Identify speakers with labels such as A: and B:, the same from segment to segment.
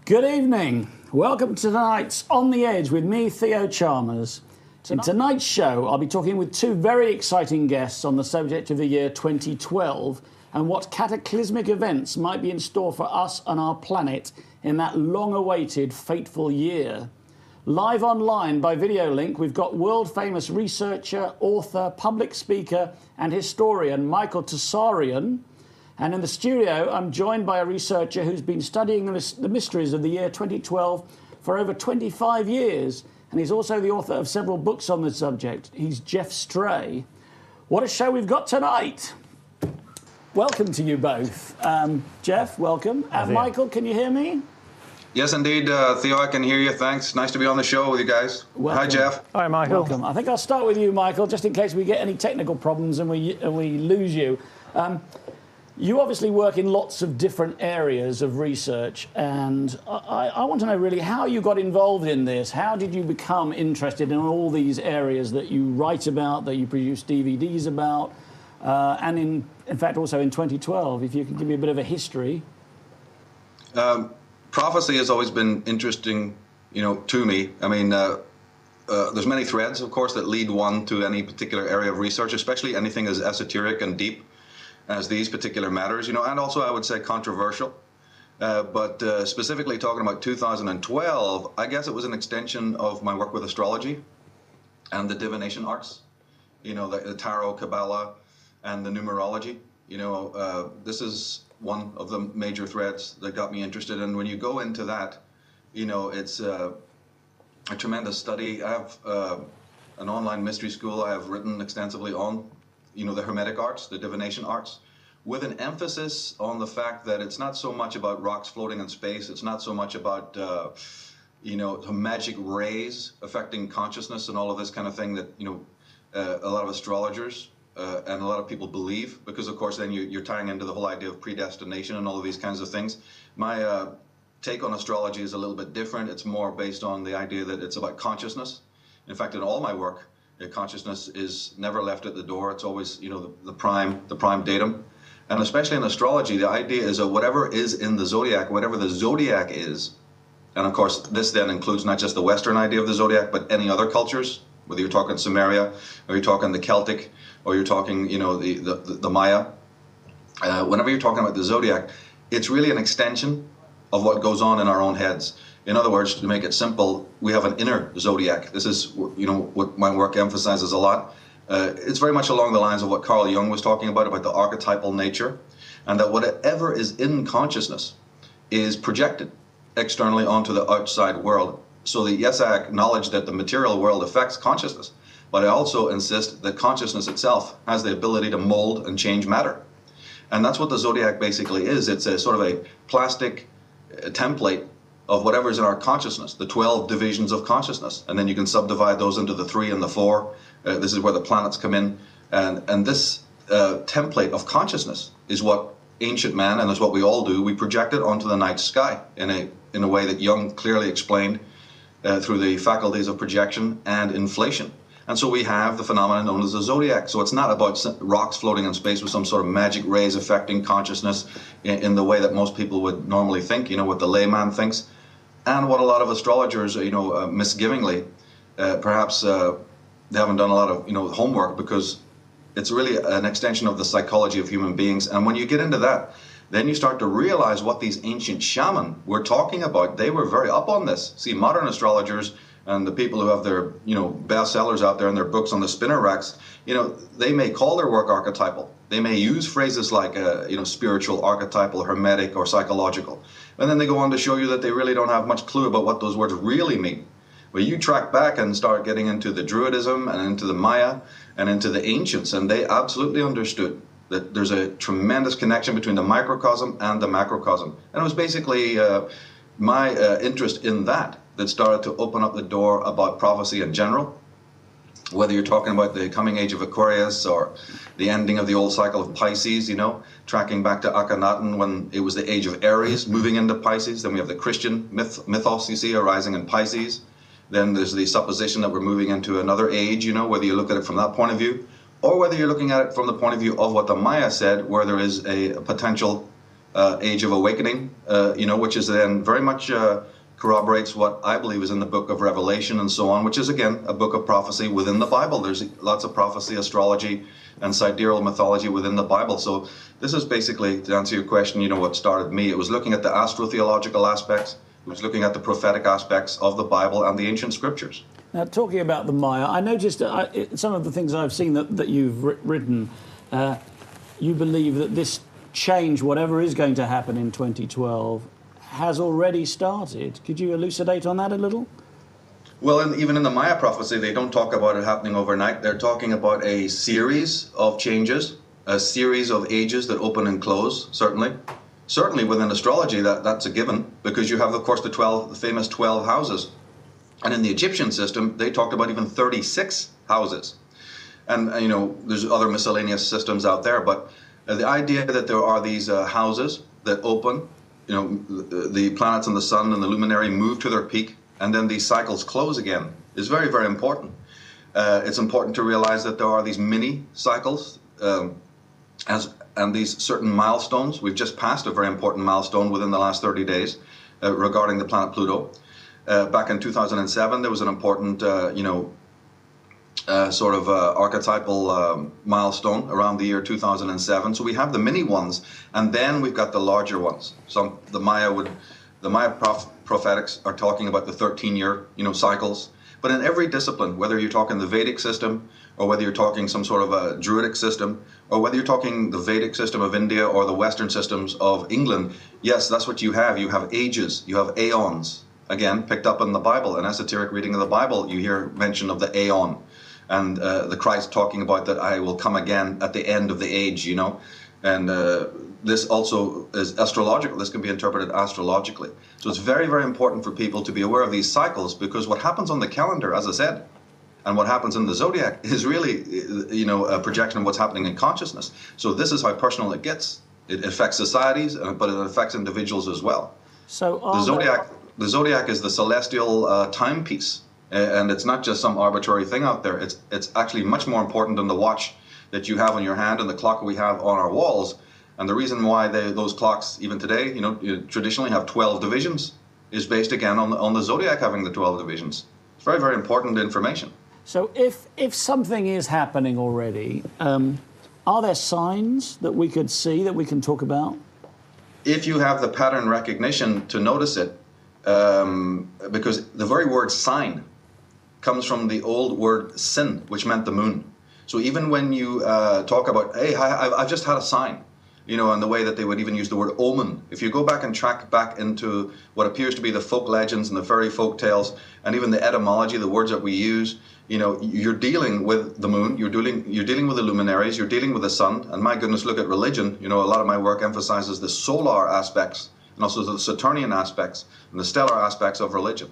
A: Good evening. Welcome to tonight's On the Edge with me, Theo Chalmers. In tonight's show, I'll be talking with two very exciting guests on the subject of the year 2012 and what cataclysmic events might be in store for us and our planet in that long-awaited, fateful year. Live online by video link, we've got world-famous researcher, author, public speaker and historian Michael Tsarian. And in the studio, I'm joined by a researcher who's been studying the mysteries of the year 2012 for over 25 years. And he's also the author of several books on the subject. He's Jeff Stray. What a show we've got tonight. Welcome to you both. Jeff, welcome. Michael, can you hear me?
B: Yes, indeed. Theo, I can hear you. Thanks. Nice to be on the show with you guys.
A: Welcome.
B: Hi, Jeff.
C: Hi, Michael.
A: Welcome. I think I'll start with you, Michael, just in case we get any technical problems and we lose you. You obviously work in lots of different areas of research, and I want to know really how you got involved in this. How did you become interested in all these areas that you write about, that you produce DVDs about, and in fact also in 2012, if you can give me a bit of a history.
B: Prophecy has always been interesting, to me. I mean, there's many threads, of course, that lead one to any particular area of research, especially anything as esoteric and deep as these particular matters, and also I would say controversial. But specifically talking about 2012, I guess it was an extension of my work with astrology and the divination arts, the tarot, Kabbalah, and the numerology. This is one of the major threads that got me interested. And when you go into that, it's a tremendous study. I have an online mystery school I have written extensively on the Hermetic arts, the divination arts, with an emphasis on the fact that it's not so much about rocks floating in space. It's not so much about, magic rays affecting consciousness and all of this kind of thing that, a lot of astrologers and a lot of people believe, because, of course, then you're tying into the whole idea of predestination and all of these kinds of things. My take on astrology is a little bit different. It's more based on the idea that it's about consciousness. In fact, in all my work, consciousness is never left at the door. It's always, the prime datum. And especially in astrology, the idea is that whatever is in the zodiac, whatever the zodiac is, and of course, this then includes not just the Western idea of the zodiac, but any other cultures, whether you're talking Sumeria, or you're talking the Celtic, or you're talking, the Maya. Whenever you're talking about the zodiac, it's really an extension of what goes on in our own heads. In other words, to make it simple, we have an inner zodiac. This is, what my work emphasizes a lot. It's very much along the lines of what Carl Jung was talking about the archetypal nature, and that whatever is in consciousness is projected externally onto the outside world. So that, yes, I acknowledge that the material world affects consciousness, but I also insist that consciousness itself has the ability to mold and change matter. And that's what the zodiac basically is. It's a sort of a plastic template of whatever's in our consciousness, the 12 divisions of consciousness. And then you can subdivide those into the 3 and the 4. This is where the planets come in. And this template of consciousness is what ancient man, and is what we all do, we project it onto the night sky in a way that Jung clearly explained through the faculties of projection and inflation. And so we have the phenomenon known as the zodiac. So it's not about rocks floating in space with some sort of magic rays affecting consciousness in the way that most people would normally think, what the layman thinks. And what a lot of astrologers, misgivingly, perhaps they haven't done a lot of, homework, because it's really an extension of the psychology of human beings. And when you get into that, then you start to realize what these ancient shaman were talking about. They were very up on this. See, modern astrologers and the people who have their, bestsellers out there and their books on the spinner racks, they may call their work archetypal. They may use phrases like, spiritual, archetypal, hermetic, or psychological. And then they go on to show you that they really don't have much clue about what those words really mean. But you track back and start getting into the Druidism and into the Maya and into the ancients, and they absolutely understood that there's a tremendous connection between the microcosm and the macrocosm. And it was basically my interest in that started to open up the door about prophecy in general. Whether you're talking about the coming age of Aquarius or the ending of the old cycle of Pisces, tracking back to Akhenaten when it was the age of Aries, moving into Pisces. Then we have the Christian mythos, you see, arising in Pisces. Then there's the supposition that we're moving into another age, whether you look at it from that point of view, or whether you're looking at it from the point of view of what the Maya said, where there is a potential age of awakening, which is then very much corroborates what I believe is in the book of Revelation and so on, which is, again, a book of prophecy within the Bible. There's lots of prophecy, astrology, and sidereal mythology within the Bible. So this is basically, to answer your question, what started me. It was looking at the astrotheological aspects. It was looking at the prophetic aspects of the Bible and the ancient scriptures.
A: Now, talking about the Maya, I noticed some of the things I've seen that you've written, you believe that this change, whatever is going to happen in 2012, has already started. Could you elucidate on that a little?
B: Well, even in the Maya prophecy, they don't talk about it happening overnight. They're talking about a series of changes, a series of ages that open and close, certainly. Certainly within astrology, that's a given, because you have, of course, the famous 12 houses. And in the Egyptian system, they talked about even 36 houses. And, there's other miscellaneous systems out there, but the idea that there are these houses that open, the planets and the sun and the luminary move to their peak, and then these cycles close again, is very, very important. It's important to realize that there are these mini cycles and these certain milestones. We've just passed a very important milestone within the last 30 days regarding the planet Pluto. Back in 2007, there was an important, archetypal milestone around the year 2007. So we have the mini ones, and then we've got the larger ones. The Maya prophetics are talking about the 13-year, cycles. But in every discipline, whether you're talking the Vedic system, or whether you're talking some sort of a Druidic system, or whether you're talking the Vedic system of India or the Western systems of England, yes, that's what you have. You have ages, you have aeons. Again, picked up in the Bible, an esoteric reading of the Bible, you hear mention of the aeon. And the Christ talking about that I will come again at the end of the age, And this also is astrological. This can be interpreted astrologically. So it's very, very important for people to be aware of these cycles, because what happens on the calendar, as I said, and what happens in the zodiac is really, a projection of what's happening in consciousness. So this is how personal it gets. It affects societies, but it affects individuals as well.
A: So
B: the zodiac is the celestial timepiece. And it's not just some arbitrary thing out there. It's actually much more important than the watch that you have on your hand and the clock we have on our walls. And the reason why those clocks, even today, traditionally have 12 divisions, is based again on the zodiac having the 12 divisions. It's very, very important information.
A: So if something is happening already, are there signs that we could see, that we can talk about?
B: If you have the pattern recognition to notice it, because the very word sign comes from the old word sin, which meant the moon. So even when you talk about, hey, I've just had a sign, and the way that they would even use the word omen. If you go back and track back into what appears to be the folk legends and the fairy folk tales, and even the etymology, the words that we use, you're dealing with the moon, you're dealing with the luminaries, you're dealing with the sun. And my goodness, look at religion. A lot of my work emphasizes the solar aspects and also the Saturnian aspects and the stellar aspects of religion.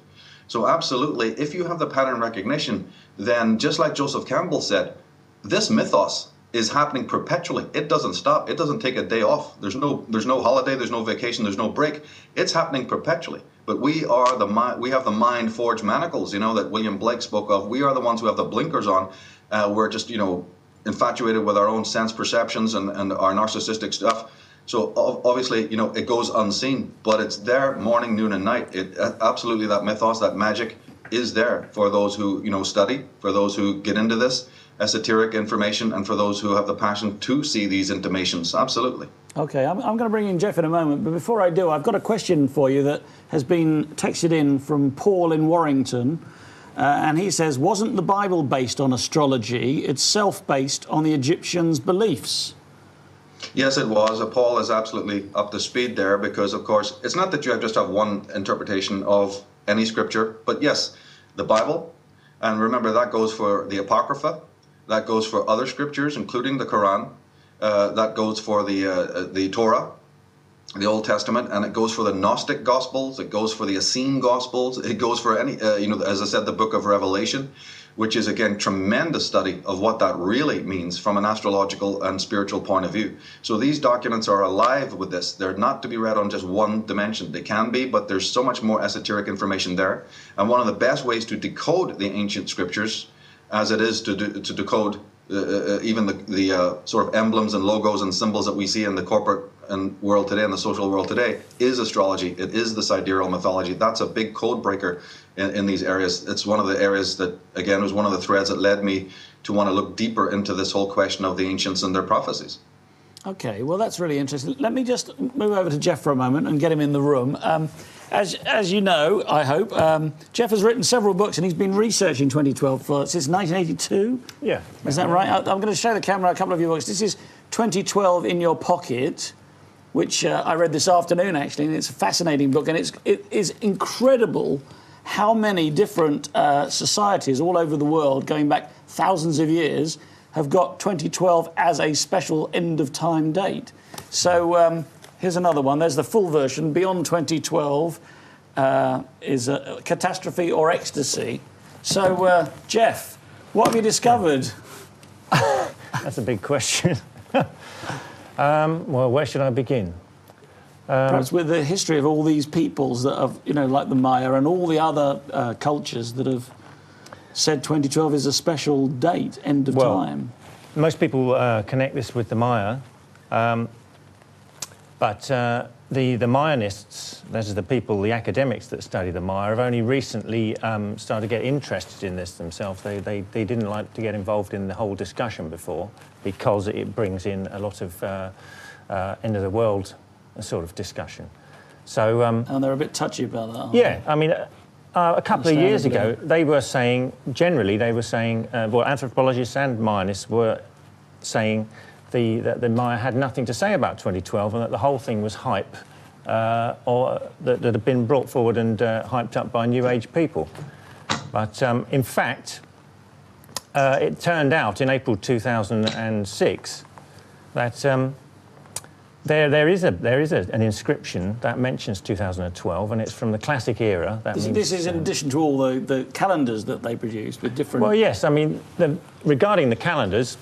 B: So absolutely, if you have the pattern recognition, then just like Joseph Campbell said, this mythos is happening perpetually. It doesn't stop. It doesn't take a day off. There's no holiday, there's no vacation, there's no break. It's happening perpetually. But we have the mind forged manacles, that William Blake spoke of. We are the ones who have the blinkers on. We're just, infatuated with our own sense perceptions and our narcissistic stuff. So obviously, it goes unseen, but it's there morning, noon, and night. Absolutely, that mythos, that magic is there for those who, study, for those who get into this esoteric information, and for those who have the passion to see these intimations. Absolutely.
A: Okay, I'm going to bring in Jeff in a moment, but before I do, I've got a question for you that has been texted in from Paul in Warrington, and he says, wasn't the Bible based on astrology itself based on the Egyptians' beliefs?
B: Yes, it was. Paul is absolutely up to speed there, because, of course, it's not that you just have one interpretation of any scripture, but yes, the Bible, and remember that goes for the Apocrypha, that goes for other scriptures, including the Quran, that goes for the Torah, the Old Testament, and it goes for the Gnostic Gospels, it goes for the Essene Gospels, it goes for any, as I said, the book of Revelation, which is, again, tremendous study of what that really means from an astrological and spiritual point of view. So these documents are alive with this. They're not to be read on just one dimension. They can be, but there's so much more esoteric information there. And one of the best ways to decode the ancient scriptures, as it is to decode even the sort of emblems and logos and symbols that we see in the corporate world today, in the social world today, is astrology. It is the sidereal mythology. That's a big code breaker in these areas. It's one of the areas that, again, was one of the threads that led me to want to look deeper into this whole question of the ancients and their prophecies.
A: Okay, well, that's really interesting. Let me just move over to Jeff for a moment and get him in the room. As you know, I hope, Jeff has written several books and he's been researching 2012 since 1982.
C: Yeah.
A: Is that right? I'm going to show the camera a couple of your books. This is 2012 in Your Pocket, which I read this afternoon, actually, and it's a fascinating book. And it is incredible how many different societies all over the world, going back thousands of years, have got 2012 as a special end-of-time date. So here's another one. There's the full version. Beyond 2012 is a catastrophe or ecstasy. So, Jeff, what have you discovered?
C: That's a big question. Well, where should I begin?
A: Perhaps with the history of all these peoples that have, you know, like the Maya and all the other cultures that have said 2012 is a special date, end of time.
C: Most people connect this with the Maya, but the Mayanists, those are the people, the academics that study the Maya, have only recently started to get interested in this themselves. They didn't like to get involved in the whole discussion before because it brings in a lot of end of the world sort of discussion. So
A: and they're a bit touchy about that, aren't they?
C: Yeah, I mean, a couple of years ago, they were saying, well, anthropologists and Mayanists were saying that the Maya had nothing to say about 2012 and that the whole thing was hype, or that had been brought forward and hyped up by New Age people. But in fact, it turned out in April 2006 that there is an inscription that mentions 2012, and it's from the classic era.
A: This is in addition to all the calendars that they produced with different...
C: Well, yes, I mean, regarding the calendars,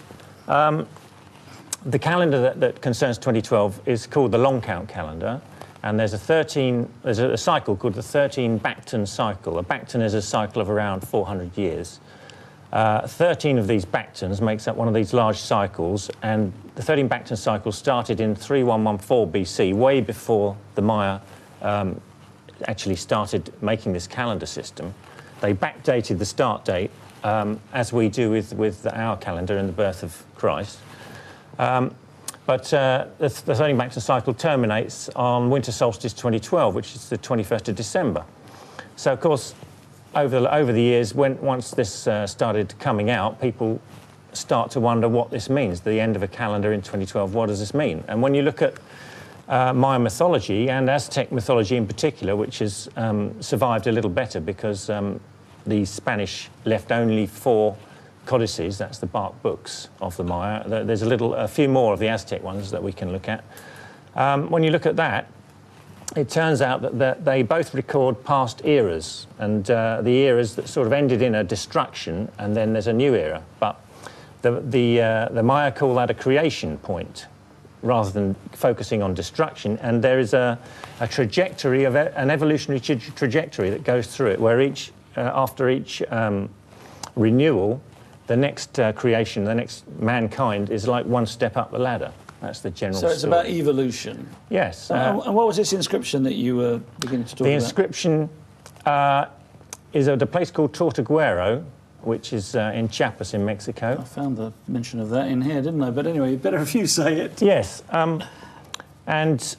C: the calendar that concerns 2012 is called the long count calendar, and there's a cycle called the 13 Bacton cycle. A Bacton is a cycle of around 400 years. 13 of these Bactons makes up one of these large cycles, and the 13 Bacton cycle started in 3114 BC, way before the Maya actually started making this calendar system. They backdated the start date, as we do with our calendar and the birth of Christ. But the 13 Bacton cycle terminates on winter solstice 2012, which is the 21st of December. So, of course, over the years, once this started coming out, people start to wonder what this means. The end of a calendar in 2012, what does this mean? And when you look at Mayan mythology and Aztec mythology in particular, which has survived a little better because the Spanish left only 4 codices, that's the bark books of the Maya. There's a few more of the Aztec ones that we can look at. When you look at that, it turns out that they both record past eras, and the eras that sort of ended in a destruction, and then there's a new era. But the Maya call that a creation point, rather than focusing on destruction. And there is a trajectory of an evolutionary trajectory that goes through it, where after each renewal, the next creation, the next mankind, is like one step up the ladder. That's the general story.
A: So it's about evolution?
C: Yes.
A: And what was this inscription that you were beginning to talk about?
C: The inscription is at a place called Tortuguero, which is in Chiapas in Mexico.
A: I found the mention of that in here, didn't I? But anyway, better if you say it.
C: Yes. And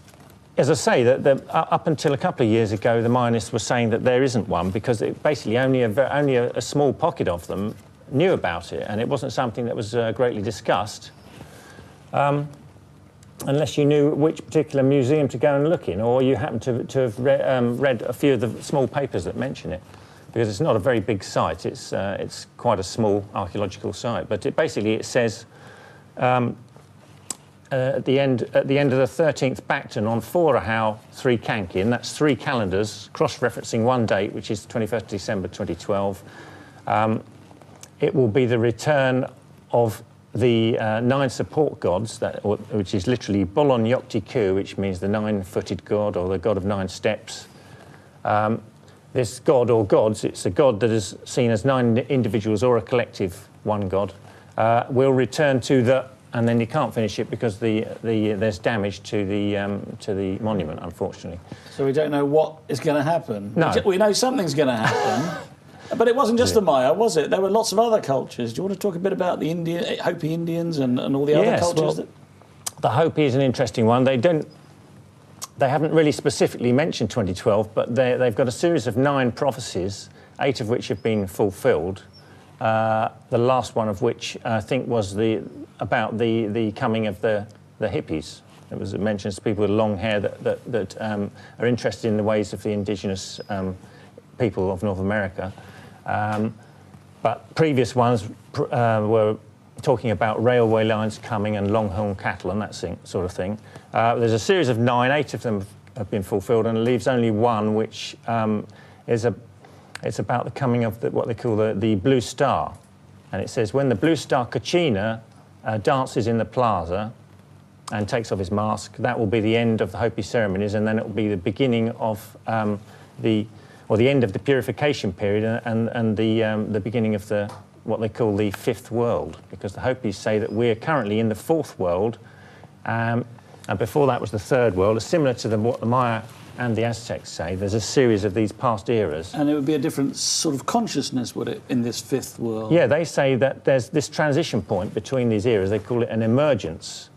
C: as I say, that up until a couple of years ago, the Mayanists were saying that there isn't one because basically only a small pocket of them knew about it, and it wasn't something that was greatly discussed. Unless you knew which particular museum to go and look in, or you happen to have read a few of the small papers that mention it, because it's not a very big site. It's quite a small archaeological site. But it says at the end of the 13th Bacton on 4 Ahau 3 Kankin, that's 3 calendars cross-referencing one date, which is 21st December 2012. It will be the return of the 9 support gods, which is literally Bolon Yoktiku, which means the 9-footed god or the god of 9 steps. This god or gods, it's a god that is seen as 9 individuals or a collective one god, will return to the and then you can't finish it because there's damage to the monument, unfortunately.
A: So we don't know what is going to happen.
C: No.
A: We know something's going to happen. But it wasn't just the Maya, was it? There were lots of other cultures. Do you want to talk a bit about the Hopi Indians and all the other cultures?
C: Well, the Hopi is an interesting one. They haven't really specifically mentioned 2012, but they've got a series of 9 prophecies, 8 of which have been fulfilled. The last one of which I think was about the coming of the hippies. It mentions people with long hair that are interested in the ways of the indigenous people of North America. But previous ones were talking about railway lines coming and longhorn cattle and that sort of thing. There's a series of 9, 8 of them have been fulfilled, and it leaves only one, which it's about the coming of what they call the Blue Star. And it says, when the Blue Star Kachina dances in the plaza and takes off his mask, that will be the end of the Hopi ceremonies, and then it will be the beginning of the end of the purification period and the beginning of what they call the 5th world, because the Hopis say that we're currently in the 4th world, and before that was the 3rd world. It's similar to what the Maya and the Aztecs say. There's a series of these past eras.
A: And it would be a different sort of consciousness, would it, in this 5th world?
C: Yeah, they say that there's this transition point between these eras. They call it an emergence,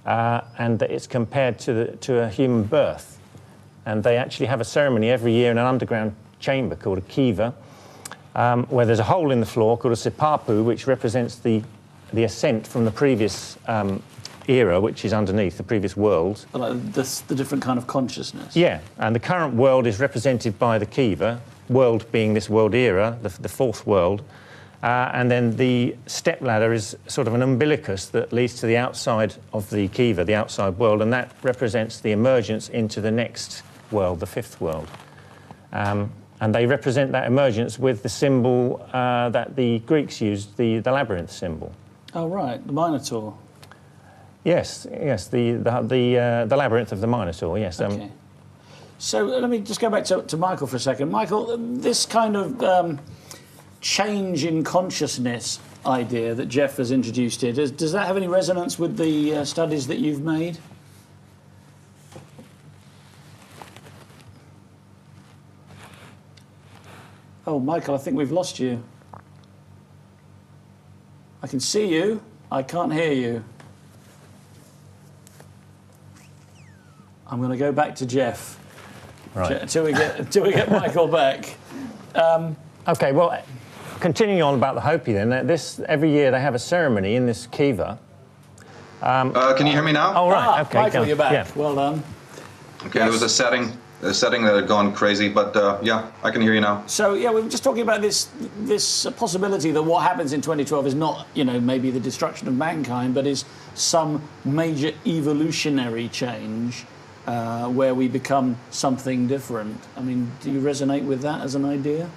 C: and that it's compared to a human birth. And they actually have a ceremony every year in an underground chamber called a kiva, where there's a hole in the floor called a sipapu, which represents the ascent from the previous era, which is underneath, the previous world.
A: Like the different kind of consciousness.
C: Yeah, and the current world is represented by the kiva, world being this world era, the 4th world, and then the step ladder is sort of an umbilicus that leads to the outside of the kiva, the outside world, and that represents the emergence into the next world, the 5th world. And they represent that emergence with the symbol that the Greeks used, the labyrinth symbol.
A: Oh, right, the Minotaur.
C: Yes, the labyrinth of the Minotaur, yes.
A: Okay. So let me just go back to Michael for a second. Michael, this kind of change in consciousness idea that Jeff has introduced here, does that have any resonance with the studies that you've made? Oh, Michael, I think we've lost you. I can see you. I can't hear you. I'm going to go back to Jeff.
C: Right.
A: Until we get Michael back.
C: Okay, well, continuing on about the Hopi then, every year they have a ceremony in this kiva.
B: Can you hear me now?
C: Oh, right, okay.
A: Michael, you're back.
C: Yeah.
A: Well done.
B: Okay, there was a setting that had gone crazy, but yeah, I can hear you now.
A: So yeah, we were just talking about this possibility that what happens in 2012 is not, maybe the destruction of mankind, but is some major evolutionary change where we become something different. I mean, do you resonate with that as an idea?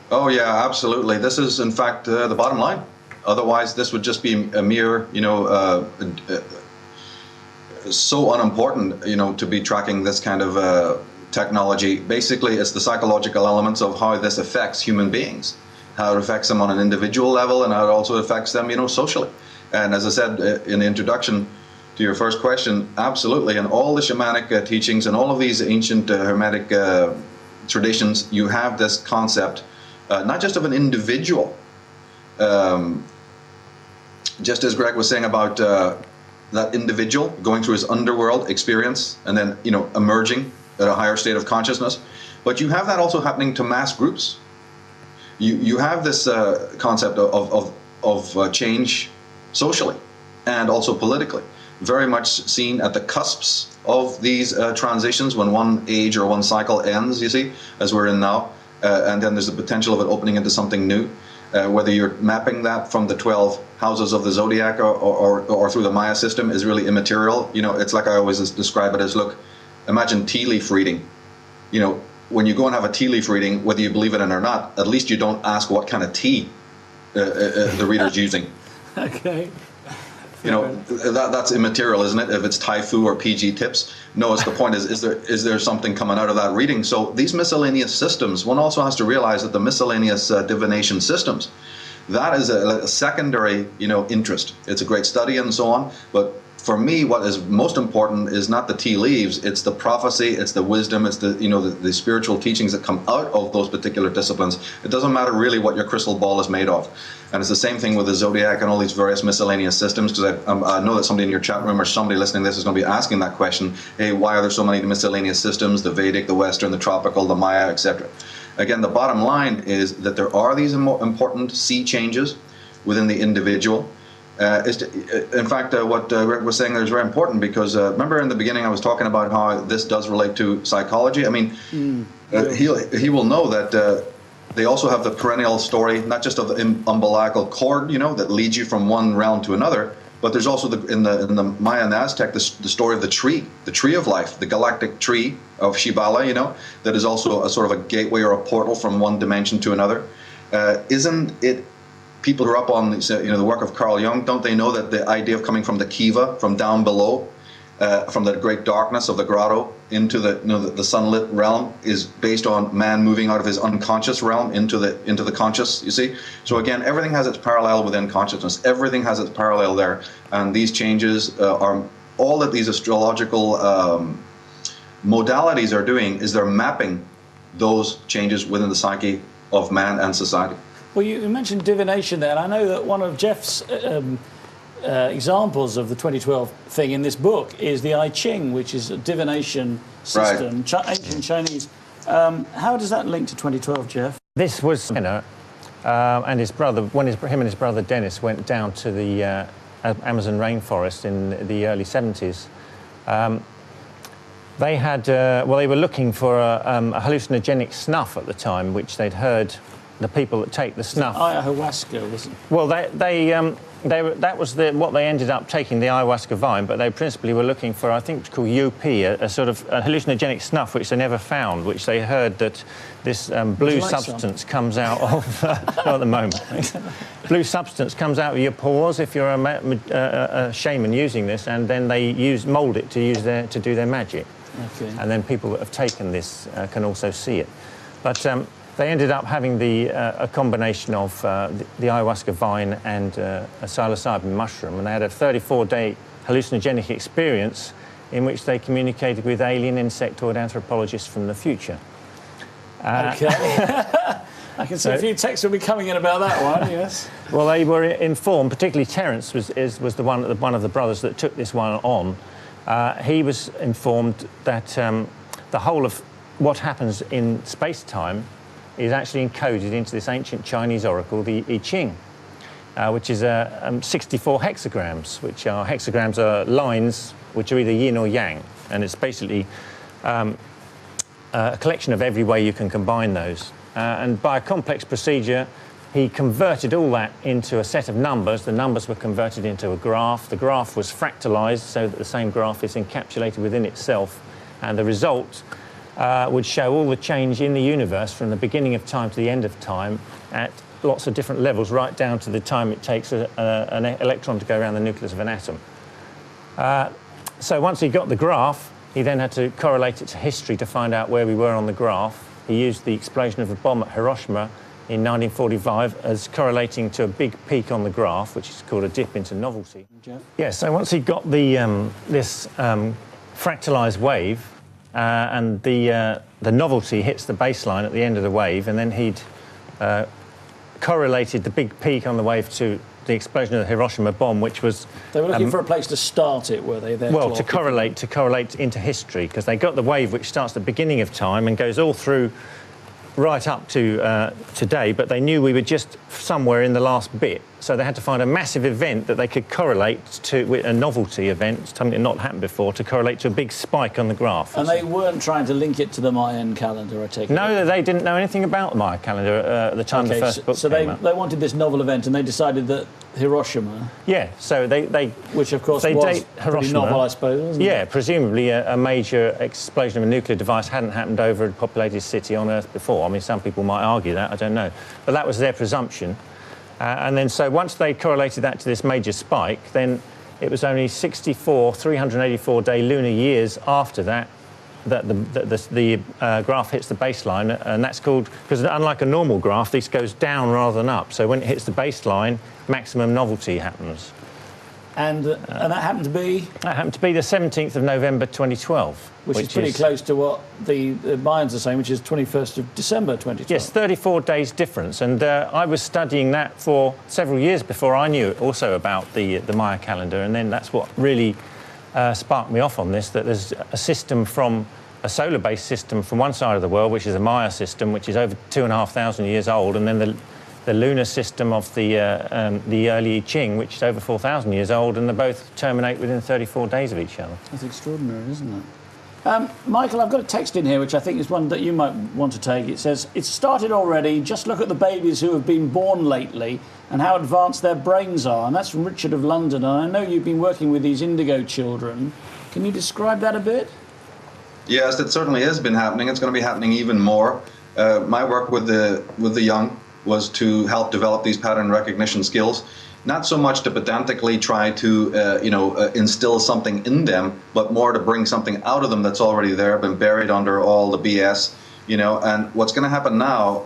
B: Oh yeah, absolutely. This is in fact the bottom line. Otherwise, this would just be a mere, so unimportant, to be tracking this kind of technology. Basically, it's the psychological elements of how this affects human beings, how it affects them on an individual level, and how it also affects them, socially. And as I said in the introduction to your first question, absolutely. In all the shamanic teachings and all of these ancient Hermetic traditions, you have this concept, not just of an individual, just as Greg was saying about that individual going through his underworld experience and then, emerging at a higher state of consciousness. But you have that also happening to mass groups. You have this concept of change socially and also politically, very much seen at the cusps of these transitions when one age or one cycle ends, you see, as we're in now, and then there's the potential of it opening into something new. Whether you're mapping that from the 12 houses of the zodiac or through the Maya system is really immaterial. It's like I always describe it as, look, imagine tea leaf reading. When you go and have a tea leaf reading, whether you believe it or not, at least you don't ask what kind of tea the reader's using.
A: Okay.
B: That's immaterial, isn't it? If it's Taifu or PG tips. No, it's the point is there something coming out of that reading? So these miscellaneous systems, one also has to realize that the miscellaneous divination systems, that is a secondary, interest. It's a great study and so on, but for me, what is most important is not the tea leaves, it's the prophecy, it's the wisdom, it's the spiritual teachings that come out of those particular disciplines. It doesn't matter really what your crystal ball is made of. And it's the same thing with the zodiac and all these various miscellaneous systems, because I know that somebody in your chat room or somebody listening to this is going to be asking that question, hey, why are there so many miscellaneous systems, the Vedic, the Western, the tropical, the Maya, etc. Again, the bottom line is that there are these important sea changes within the individual. In fact, what Rick was saying there is very important, because remember in the beginning I was talking about how this does relate to psychology. I mean, he will know that they also have the perennial story, not just of the umbilical cord, that leads you from one realm to another, but there's also in the Maya and Aztec the story of the tree of life, the galactic tree of Shibala, that is also a sort of a gateway or a portal from one dimension to another. Isn't it? People who are up on the work of Carl Jung, don't they know that the idea of coming from the kiva, from down below, from the great darkness of the grotto into the sunlit realm, is based on man moving out of his unconscious realm into the conscious, you see? So again, everything has its parallel within consciousness. Everything has its parallel there. And these changes are all that these astrological modalities are doing is they're mapping those changes within the psyche of man and society.
A: Well, you mentioned divination there, and I know that one of Jeff's examples of the 2012 thing in this book is the I Ching, which is a divination system, right. Ancient Chinese. How does that link to 2012, Jeff?
C: This was, and his brother, him and his brother Dennis went down to the Amazon rainforest in the early 70s. They had, they were looking for a hallucinogenic snuff at the time, which they'd heard the people that take the snuff.
A: Ayahuasca, wasn't it?
C: Well, that was what they ended up taking, the ayahuasca vine, but they principally were looking for, I think it's called UP, a sort of a hallucinogenic snuff which they never found, which they heard that this blue substance comes out of, not at the moment, blue substance comes out of your pores if you're a shaman using this, and then they mould it to do their magic. Okay. And then people that have taken this can also see it. But they ended up having a combination of the ayahuasca vine and a psilocybin mushroom, and they had a 34-day hallucinogenic experience in which they communicated with alien insectoid anthropologists from the future.
A: Okay. I can see a few texts will be coming in about that one, yes.
C: Well, they were informed, particularly Terence was one of the brothers that took this one on. He was informed that the whole of what happens in space-time is actually encoded into this ancient Chinese oracle, the I Ching, which is 64 hexagrams, which are hexagrams are lines which are either yin or yang, and it's basically a collection of every way you can combine those. And by a complex procedure, he converted all that into a set of numbers. The numbers were converted into a graph. The graph was fractalized so that the same graph is encapsulated within itself, and the result would show all the change in the universe from the beginning of time to the end of time at lots of different levels, right down to the time it takes an electron to go around the nucleus of an atom. So once he got the graph, he then had to correlate it to history to find out where we were on the graph. He used the explosion of a bomb at Hiroshima in 1945 as correlating to a big peak on the graph, which is called a dip into novelty. Jeff? Yeah, so once he got this fractalized wave, and the novelty hits the baseline at the end of the wave, and then he'd correlated the big peak on the wave to the explosion of the Hiroshima bomb, which was...
A: They were looking for a place to start it, were they?
C: Well, to correlate into history, because they got the wave which starts at the beginning of time and goes all through right up to today, but they knew we were just somewhere in the last bit. So they had to find a massive event that they could correlate to, with a novelty event, something that had not happened before, to correlate to a big spike on the graph.
A: And they weren't trying to link it to the Mayan calendar, I take it?
C: No, they didn't know anything about the Mayan calendar at the time the first book came out.
A: So they wanted this novel event, and they decided that Hiroshima...
C: Yeah, so they
A: which, of course, was pretty novel, I suppose, wasn't
C: it? Presumably a major explosion of a nuclear device hadn't happened over a populated city on Earth before. I mean, some people might argue that, I don't know. But that was their presumption. And then so once they correlated that to this major spike, then it was only 64 384-day lunar years after that the graph hits the baseline, and that's called, because unlike a normal graph, this goes down rather than up. So when it hits the baseline, maximum novelty happens.
A: And that happened to be?
C: That happened to be the 17th of November 2012.
A: Which is pretty close to what the Mayans are saying, which is 21st of December 2012.
C: Yes, 34 days difference. And I was studying that for several years before I knew also about the Maya calendar. And then that's what really sparked me off on this, that there's a system from a solar-based system from one side of the world, which is a Maya system, which is over 2,500 years old, and then the lunar system of the early I Ching, which is over 4,000 years old, and they both terminate within 34 days of each other.
A: That's extraordinary, isn't it? Michael, I've got a text in here which I think is one that you might want to take. It says, "It's started already. Just look at the babies who have been born lately and how advanced their brains are." And that's from Richard of London. And I know you've been working with these indigo children. Can you describe that a bit?
B: Yes, it certainly has been happening. It's going to be happening even more. My work with the young was to help develop these pattern recognition skills. Not so much to pedantically try to, instill something in them, but more to bring something out of them that's already there, been buried under all the BS, And what's going to happen now,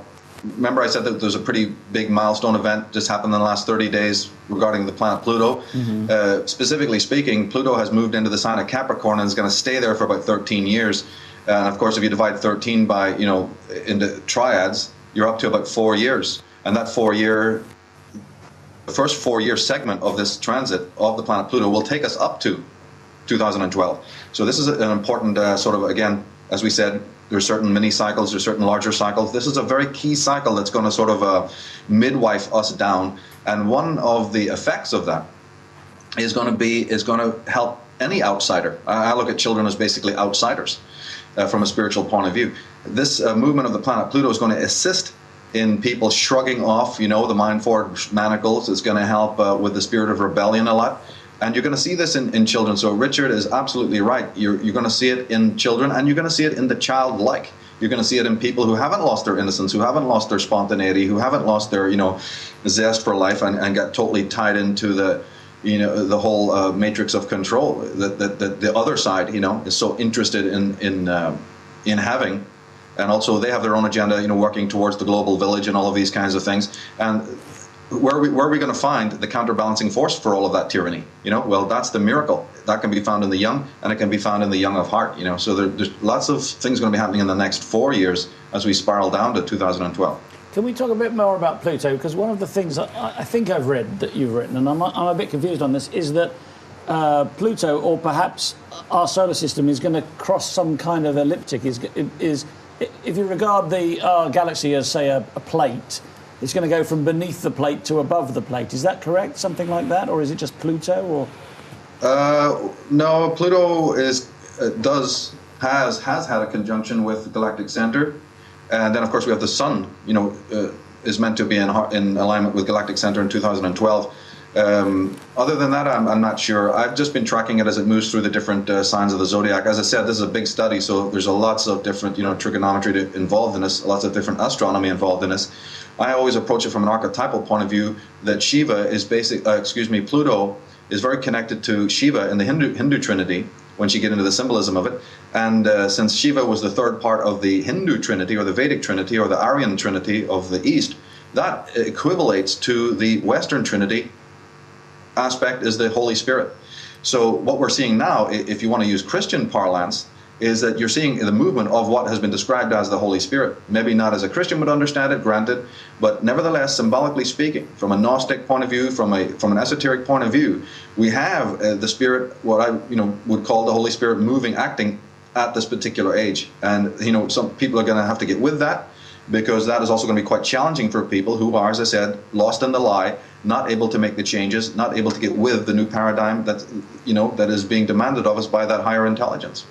B: remember I said that there's a pretty big milestone event just happened in the last 30 days regarding the planet Pluto. Mm-hmm. Specifically speaking, Pluto has moved into the sign of Capricorn and is going to stay there for about 13 years. And of course, if you divide 13 by, into triads, you're up to about 4 years. And that the first 4 year segment of this transit of the planet Pluto will take us up to 2012. So this is an important sort of, again, as we said, there's certain mini cycles, there's certain larger cycles. This is a very key cycle that's going to sort of midwife us down. And one of the effects of that is going to help any outsider. I look at children as basically outsiders from a spiritual point of view. This movement of the planet Pluto is going to assist in people shrugging off, the mind-forged manacles. It's going to help with the spirit of rebellion a lot. And you're going to see this in children. So Richard is absolutely right. You're going to see it in children, and you're going to see it in the childlike. You're going to see it in people who haven't lost their innocence, who haven't lost their spontaneity, who haven't lost their, zest for life and got totally tied into the whole matrix of control that the other side, is so interested in having. And also they have their own agenda, working towards the global village and all of these kinds of things. And where are we going to find the counterbalancing force for all of that tyranny? Well, that's the miracle. That can be found in the young, and it can be found in the young of heart. So there's lots of things going to be happening in the next 4 years as we spiral down to 2012.
A: Can we talk a bit more about Pluto? Because one of the things that I think I've read that you've written, and I'm a bit confused on this, is that Pluto, or perhaps our solar system, is going to cross some kind of ecliptic. If you regard our galaxy as, say, a plate, it's going to go from beneath the plate to above the plate. Is that correct? Something like that? Or is it just Pluto? Or
B: no, Pluto has had a conjunction with the galactic center. And then, of course, we have the Sun, is meant to be in alignment with galactic center in 2012. Other than that, I'm not sure. I've just been tracking it as it moves through the different signs of the zodiac. As I said, this is a big study, so there's lots of different, trigonometry involved in this, lots of different astronomy involved in this. I always approach it from an archetypal point of view that Pluto is very connected to Shiva in the Hindu Trinity, once you get into the symbolism of it. And since Shiva was the third part of the Hindu Trinity, or the Vedic Trinity, or the Aryan Trinity of the East, that equivalates to the Western Trinity aspect is the Holy Spirit. So what we're seeing now, if you want to use Christian parlance, is that you're seeing the movement of what has been described as the Holy Spirit. Maybe not as a Christian would understand it, granted, but nevertheless, symbolically speaking, from a Gnostic point of view, from an esoteric point of view, we have the Spirit, what I would call the Holy Spirit moving, acting at this particular age. And some people are going to have to get with that, because that is also going to be quite challenging for people who are, as I said, lost in the lie, not able to make the changes, not able to get with the new paradigm that is being demanded of us by that higher intelligence.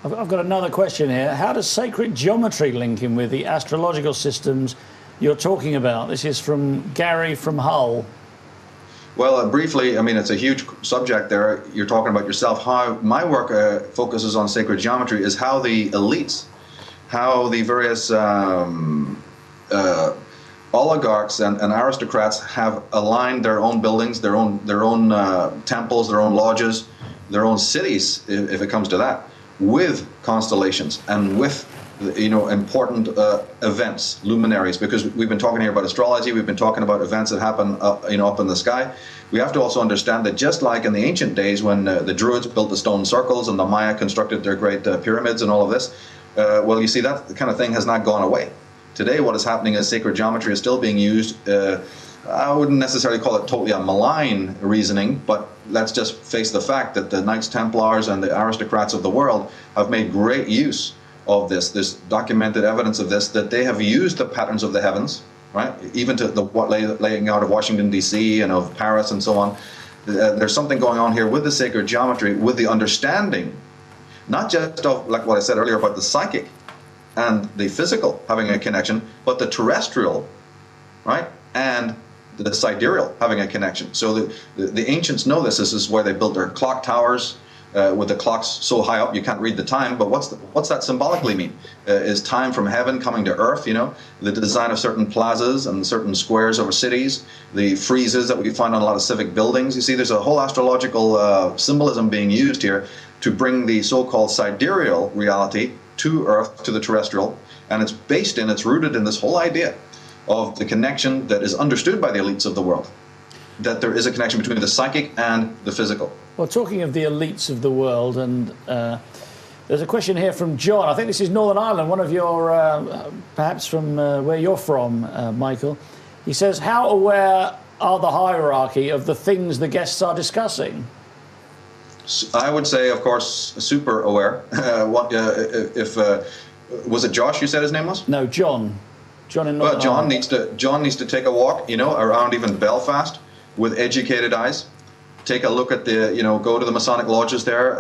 A: I've got another question here. How does sacred geometry link in with the astrological systems you're talking about? This is from Gary from Hull.
B: Well, briefly, it's a huge subject there. You're talking about yourself. How my work focuses on sacred geometry is how the elites, how the various oligarchs and aristocrats have aligned their own buildings, their own temples, their own lodges, their own cities, if it comes to that, with constellations and with important events, luminaries, because we've been talking here about astrology, we've been talking about events that happen up in the sky. We have to also understand that just like in the ancient days when the Druids built the stone circles and the Maya constructed their great pyramids and all of this, well, you see, that kind of thing has not gone away. Today what is happening is sacred geometry is still being used. I wouldn't necessarily call it totally a malign reasoning, but let's just face the fact that the Knights Templars and the aristocrats of the world have made great use of this. There's documented evidence of this, that they have used the patterns of the heavens, right? Even to the laying out of Washington, D.C. and of Paris and so on. There's something going on here with the sacred geometry, with the understanding, not just of, like what I said earlier, about the psychic and the physical having a connection, but the terrestrial, right? And the sidereal having a connection. So the ancients know this. This is where they built their clock towers, with the clocks so high up you can't read the time. But what's that symbolically mean? Is time from heaven coming to earth? The design of certain plazas and certain squares over cities, the friezes that we find on a lot of civic buildings. You see, there's a whole astrological symbolism being used here to bring the so-called sidereal reality to earth, to the terrestrial, and it's rooted in this whole idea of the connection that is understood by the elites of the world, that there is a connection between the psychic and the physical.
A: Well, talking of the elites of the world, and there's a question here from John. I think this is Northern Ireland, one of your, perhaps from where you're from, Michael. He says, how aware are the hierarchy of the things the guests are discussing?
B: I would say, of course, super aware. Was it Josh you said his name was?
A: No, John. John in Northern Ireland.
B: John needs to take a walk, around even Belfast with educated eyes. Take a look at go to the Masonic lodges there,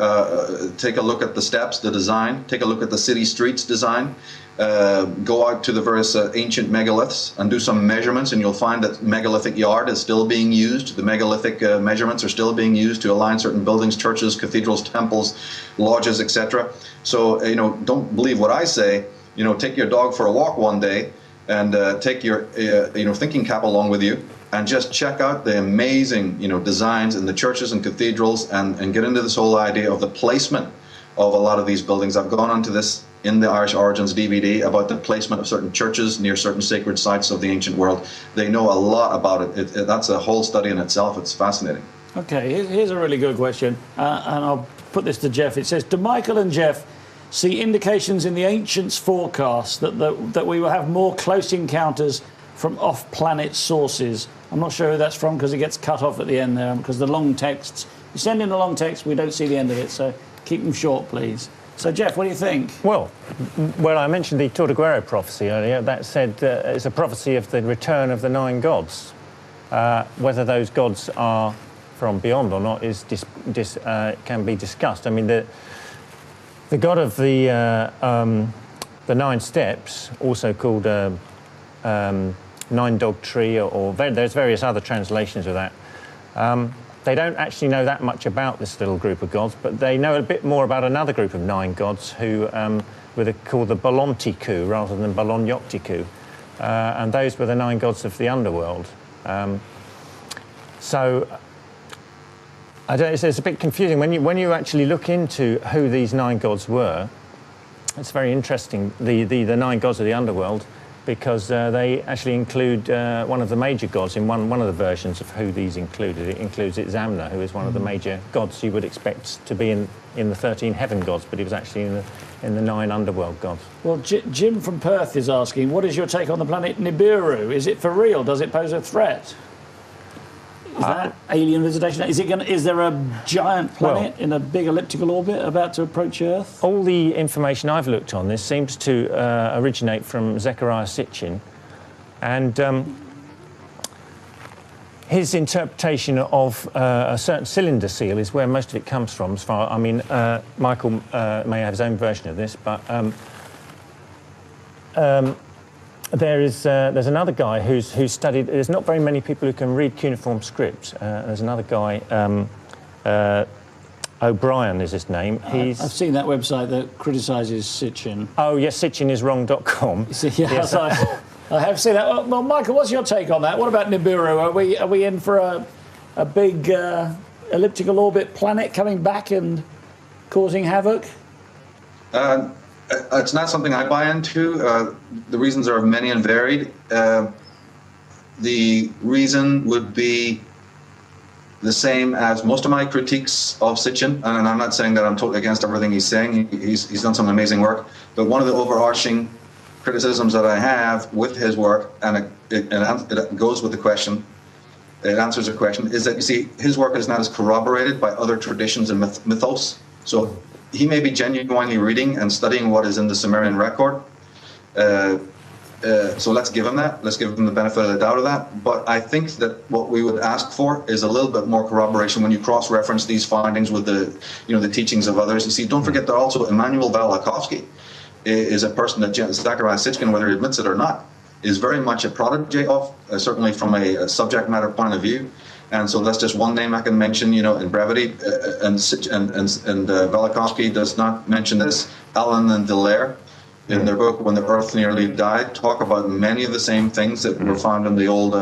B: take a look at the steps, the design, take a look at the city streets design, go out to the various ancient megaliths and do some measurements, and you'll find that megalithic yard is still being used. The megalithic measurements are still being used to align certain buildings, churches, cathedrals, temples, lodges, etc. So, don't believe what I say. Take your dog for a walk one day and take your thinking cap along with you, and just check out the amazing designs in the churches and cathedrals, and get into this whole idea of the placement of a lot of these buildings. I've gone onto this in the Irish Origins DVD about the placement of certain churches near certain sacred sites of the ancient world. They know a lot about it. That's a whole study in itself. It's fascinating.
A: Okay, here's a really good question, and I'll put this to Jeff. It says, do Michael and Jeff see indications in the ancients' forecast that we will have more close encounters from off-planet sources? I'm not sure who that's from, because it gets cut off at the end there, because the long texts, you send in a long text, we don't see the end of it, so keep them short, please. So, Jeff, what do you think?
C: Well, I mentioned the Tortuguero prophecy earlier. That said it's a prophecy of the return of the 9 gods. Whether those gods are from beyond or not can be discussed. I mean, the god of the 9 steps, also called 9-dog tree, or there's various other translations of that. They don't actually know that much about this little group of gods, but they know a bit more about another group of 9 gods who were called the Bolontiku rather than Bolonyoktiku, and those were the 9 gods of the underworld. So it's a bit confusing when you actually look into who these 9 gods were. It's very interesting, the 9 gods of the underworld, because they actually include one of the major gods in one of the versions of who these included. It includes Zamna, who is one of the major gods you would expect to be in the 13 heaven gods, but he was actually in the 9 underworld gods.
A: Well, Jim from Perth is asking, what is your take on the planet Nibiru? Is it for real? Does it pose a threat? Is that alien visitation? Is there a giant planet in a big elliptical orbit about to approach Earth?
C: All the information I've looked on this seems to originate from Zechariah Sitchin, and his interpretation of a certain cylinder seal is where most of it comes from. Michael may have his own version of this, but there's another guy who's studied. There's not very many people who can read cuneiform script. There's another guy, O'Brien is his name.
A: I've seen that website that criticises Sitchin.
C: Oh yes, sitchiniswrong.com.
A: Yes, I have seen that. Well, Michael, what's your take on that? What about Nibiru? Are we in for a big elliptical orbit planet coming back and causing havoc?
B: It's not something I buy into. The reasons are many and varied. The reason would be the same as most of my critiques of Sitchin, and I'm not saying that I'm totally against everything he's saying. He's done some amazing work, but one of the overarching criticisms that I have with his work, and it goes with the question, it answers the question, is that, you see, his work is not as corroborated by other traditions and mythos. So he may be genuinely reading and studying what is in the Sumerian record. So let's give him that. Let's give him the benefit of the doubt of that. But I think that what we would ask for is a little bit more corroboration when you cross-reference these findings with the teachings of others. You see, don't forget that also Immanuel Velikovsky is a person that Zecharia Sitchin, whether he admits it or not, is very much a protege of, certainly from a subject matter point of view. And so that's just one name I can mention, in brevity. And Velikovsky does not mention this. Allen and Dallaire, in their book When the Earth Nearly Died, talk about many of the same things that were found in the old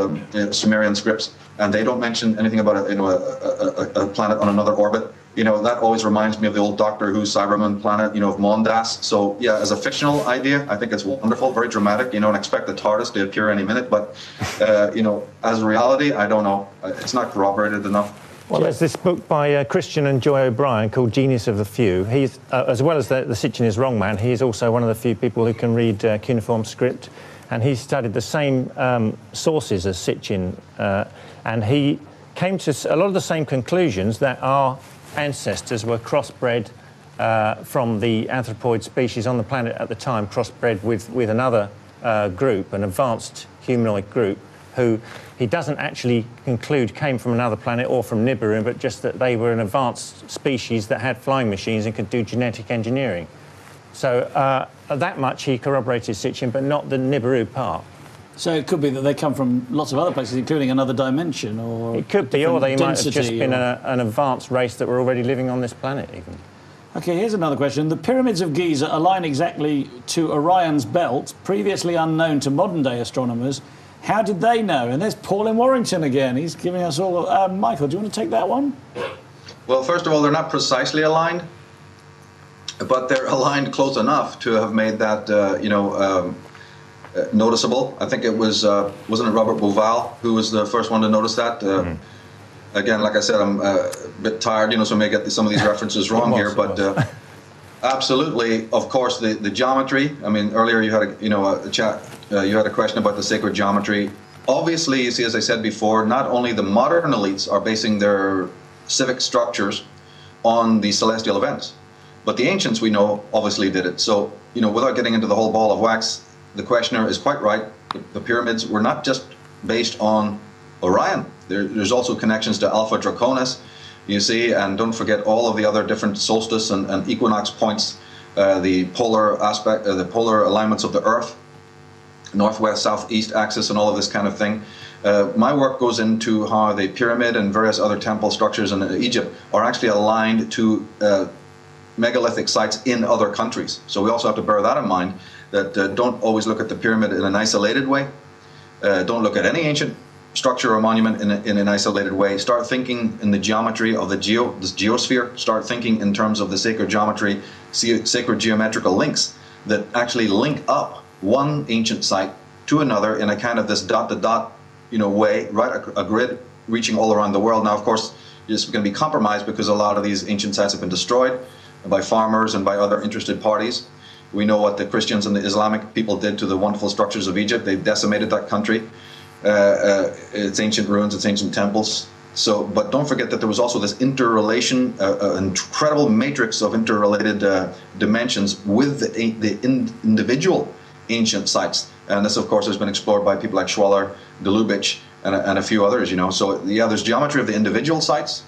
B: Sumerian scripts, and they don't mention anything about a planet on another orbit. That always reminds me of the old Doctor Who Cyberman planet, of Mondas. So yeah, as a fictional idea, I think it's wonderful, very dramatic, and expect the TARDIS to appear any minute. But as a reality, I don't know. It's not corroborated enough.
C: Well, there's this book by Christian and Joy O'Brien called Genius of the Few. He's, as well as the Sitchin is wrong man, he's also one of the few people who can read cuneiform script, and he studied the same sources as Sitchin, and he came to a lot of the same conclusions, that our ancestors were crossbred from the anthropoid species on the planet at the time, crossbred with another group, an advanced humanoid group, who he doesn't actually conclude came from another planet or from Nibiru, but just that they were an advanced species that had flying machines and could do genetic engineering. So that much he corroborated Sitchin, but not the Nibiru part.
A: So it could be that they come from lots of other places, including another dimension, or
C: it could be, or they might have just been
A: or...
C: an advanced race that were already living on this planet, even.
A: Okay, here's another question. The pyramids of Giza align exactly to Orion's belt, previously unknown to modern-day astronomers. How did they know? And there's Paul in Warrington again. He's giving us all... Michael, do you want to take that one?
B: Well, first of all, they're not precisely aligned, but they're aligned close enough to have made that, noticeable. I think it was, wasn't it Robert Bouval who was the first one to notice that? Again, like I said, I'm a bit tired, so I may get some of these references wrong here, but absolutely, of course, the geometry. I mean, earlier you had a chat. You had a question about the sacred geometry. Obviously, you see, as I said before, not only the modern elites are basing their civic structures on the celestial events, but the ancients, we know, obviously did it. So, without getting into the whole ball of wax, the questioner is quite right. The pyramids were not just based on Orion. There's also connections to Alpha Draconis, you see, and don't forget all of the other different solstice and equinox points, the polar aspect, the polar alignments of the Earth, northwest, southeast axis, and all of this kind of thing. My work goes into how the pyramid and various other temple structures in Egypt are actually aligned to megalithic sites in other countries. So we also have to bear that in mind, that don't always look at the pyramid in an isolated way. Don't look at any ancient structure or monument in an isolated way. Start thinking in the geometry of this geosphere. Start thinking in terms of the sacred geometry, sacred geometrical links that actually link up one ancient site to another in a kind of this dot-to-dot, way, right? A grid reaching all around the world. Now, of course, it's going to be compromised because a lot of these ancient sites have been destroyed by farmers and by other interested parties. We know what the Christians and the Islamic people did to the wonderful structures of Egypt. They decimated that country, its ancient ruins, its ancient temples. So, but don't forget that there was also this interrelation, an incredible matrix of interrelated dimensions with the individual ancient sites. And this, of course, has been explored by people like Schweller, de Lubitsch, and a few others, So, yeah, there's geometry of the individual sites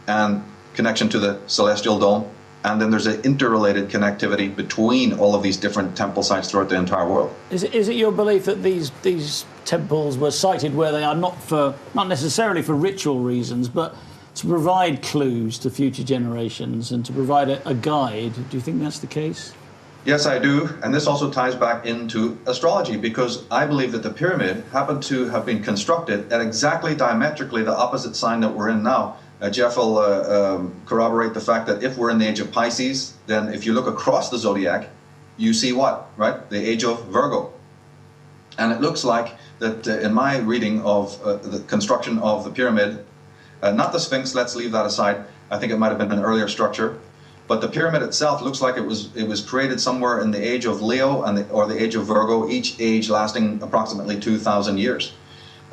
B: and connection to the celestial dome. And then there's an interrelated connectivity between all of these different temple sites throughout the entire world.
A: Is it your belief that these temples were sited where they are not necessarily for ritual reasons, but to provide clues to future generations and to provide a guide? Do you think that's the case?
B: Yes, I do. And this also ties back into astrology, because I believe that the pyramid happened to have been constructed at exactly diametrically the opposite sign that we're in now. Jeff will corroborate the fact that if we're in the age of Pisces, then if you look across the zodiac, you see what, right? The age of Virgo. And it looks like that in my reading of the construction of the pyramid, not the Sphinx, let's leave that aside. I think it might have been an earlier structure. But the pyramid itself looks like it was created somewhere in the age of Leo or the age of Virgo, each age lasting approximately 2,000 years.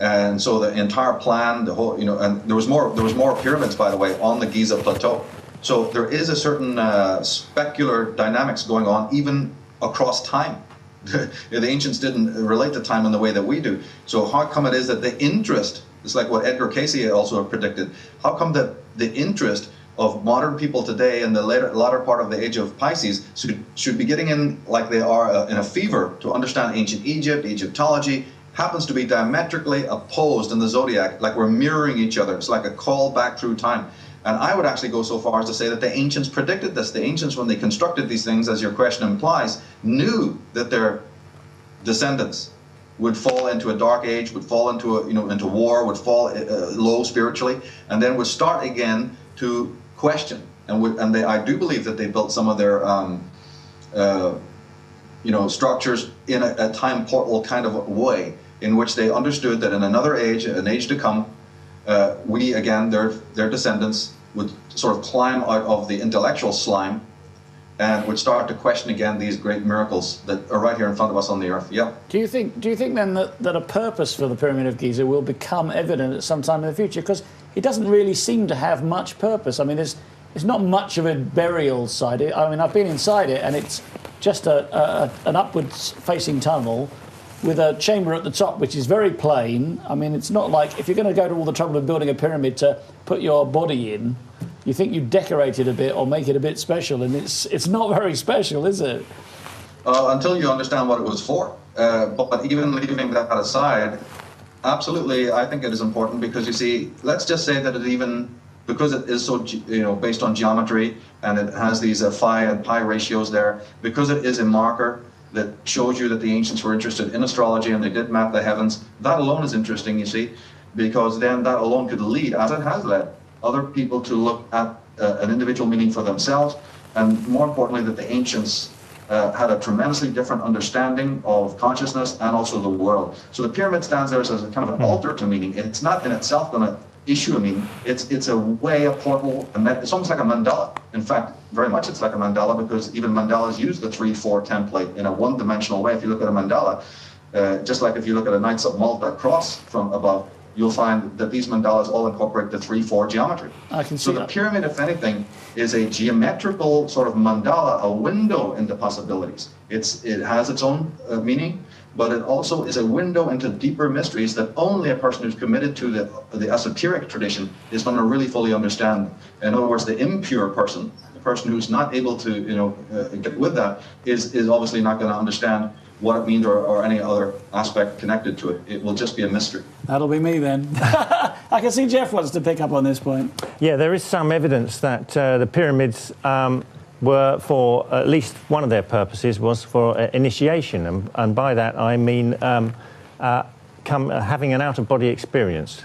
B: And so the entire plan, the whole, and there was more pyramids, by the way, on the Giza plateau. So there is a certain specular dynamics going on even across time. The ancients didn't relate to time in the way that we do. So how come it is that the interest, it's like what Edgar Cayce also predicted, how come that the interest of modern people today in the latter part of the age of Pisces should be getting in like they are in a fever to understand ancient Egypt, Egyptology, happens to be diametrically opposed in the zodiac, like we're mirroring each other. It's like a call back through time. And I would actually go so far as to say that the ancients predicted this. The ancients, when they constructed these things, as your question implies, knew that their descendants would fall into a dark age, would fall into into war, would fall low spiritually, and then would start again to question. And I do believe that they built some of their structures in a time portal kind of way, in which they understood that in another age, an age to come, we again, their descendants, would sort of climb out of the intellectual slime and would start to question again these great miracles that are right here in front of us on the earth. Yeah.
A: Do you think then that a purpose for the Pyramid of Giza will become evident at some time in the future? Because it doesn't really seem to have much purpose. I mean, there's not much of a burial site. I mean, I've been inside it, and it's just an upwards-facing tunnel with a chamber at the top, which is very plain. I mean, it's not like if you're going to go to all the trouble of building a pyramid to put your body in, you think you decorate it a bit or make it a bit special, and it's not very special, is it?
B: Until you understand what it was for. But even leaving that aside, absolutely, I think it is important because, you see, let's just say that because it is so, based on geometry, and it has these phi and pi ratios there, because it is a marker that shows you that the ancients were interested in astrology and they did map the heavens. That alone is interesting, you see, because then that alone could lead, as it has led, other people to look at an individual meaning for themselves, and more importantly, that the ancients had a tremendously different understanding of consciousness and also the world. So the pyramid stands there as a kind of an altar to meaning. It's not in itself going to issue a meaning. It's a way, a portal, and it's almost like a mandala. In fact, very much it's like a mandala, because even mandalas use the 3-4 template in a one-dimensional way. If you look at a mandala, just like if you look at a Knights of Malta cross from above, you'll find that these mandalas all incorporate the 3-4 geometry.
A: I can see
B: so the pyramid, if anything, is a geometrical sort of mandala, a window into possibilities. It has its own meaning, but it also is a window into deeper mysteries that only a person who's committed to the esoteric tradition is going to really fully understand. In other words, the impure person, the person who's not able to get with that, is obviously not going to understand what it means or any other aspect connected to it. It will just be a mystery.
A: That'll be me then. I can see Jeff wants to pick up on this point.
C: Yeah, there is some evidence that the pyramids were for, at least one of their purposes was for initiation, and by that I mean having an out-of-body experience.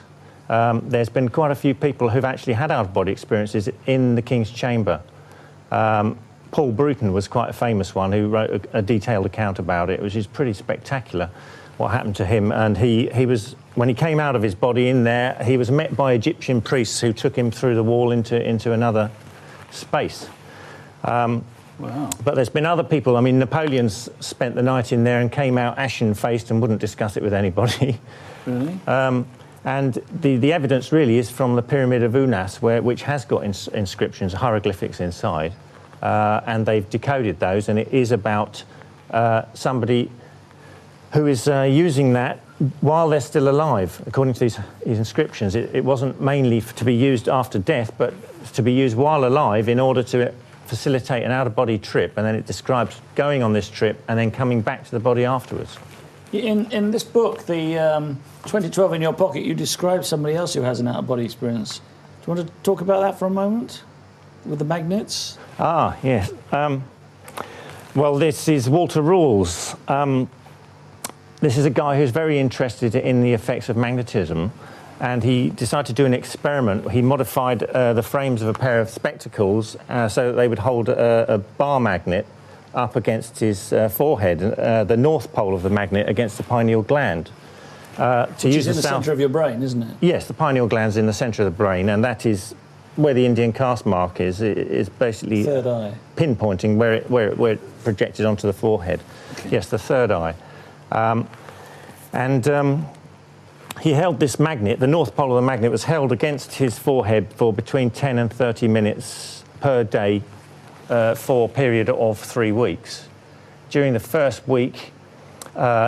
C: There's been quite a few people who've actually had out-of-body experiences in the King's Chamber. Paul Bruton was quite a famous one who wrote a detailed account about it, which is pretty spectacular what happened to him. And he was, when he came out of his body in there, he was met by Egyptian priests who took him through the wall into another space. Wow. But there's been other people. I mean, Napoleon's spent the night in there and came out ashen-faced and wouldn't discuss it with anybody.
A: Really?
C: And the evidence really is from the Pyramid of Unas, which has got inscriptions, hieroglyphics inside. And they've decoded those, and it is about somebody who is using that while they're still alive. According to these inscriptions, it wasn't mainly to be used after death, but to be used while alive in order to facilitate an out-of-body trip, and then it describes going on this trip and then coming back to the body afterwards.
A: In this book, the 2012 in Your Pocket, you describe somebody else who has an out-of-body experience. Do you want to talk about that for a moment? With the magnets?
C: Ah, yes. Well, this is Walter Rawls. This is a guy who's very interested in the effects of magnetism, and he decided to do an experiment. He modified the frames of a pair of spectacles so that they would hold a bar magnet up against his forehead, the north pole of the magnet against the pineal gland.
A: Which is in the centre of your brain, isn't it?
C: Yes, the pineal gland's in the centre of the brain, and that is where the Indian caste mark is. It is basically
A: third eye,
C: pinpointing where it projected onto the forehead. Okay. Yes, the third eye. He held this magnet, the north pole of the magnet was held against his forehead for between 10 and 30 minutes per day for a period of 3 weeks. During the first week,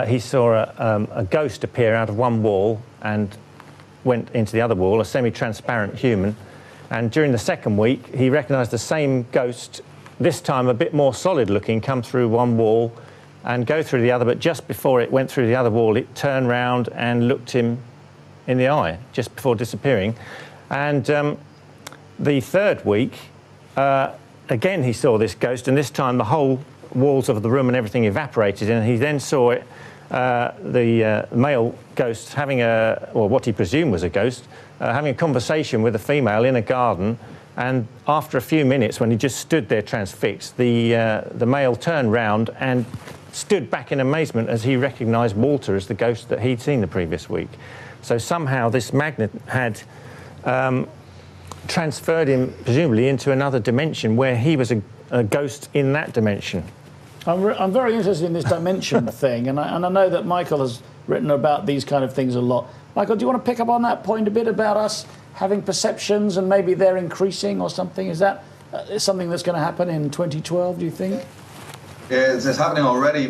C: he saw a ghost appear out of one wall and went into the other wall, a semi-transparent human. And during the second week, he recognised the same ghost, this time a bit more solid looking, come through one wall and go through the other, but just before it went through the other wall, it turned round and looked him in the eye, just before disappearing. And the third week, again he saw this ghost, and this time the whole walls of the room and everything evaporated, and he then saw it, the male ghost having what he presumed was a ghost, having a conversation with a female in a garden. And after a few minutes, when he just stood there transfixed, the male turned round and stood back in amazement as he recognised Walter as the ghost that he'd seen the previous week. So somehow this magnet had transferred him, presumably, into another dimension where he was a ghost in that dimension.
A: I'm very interested in this dimension thing, and I know that Michael has written about these kind of things a lot. Michael, do you want to pick up on that point a bit about us having perceptions and maybe they're increasing or something? Is that something that's going to happen in 2012, do you think?
B: It's happening already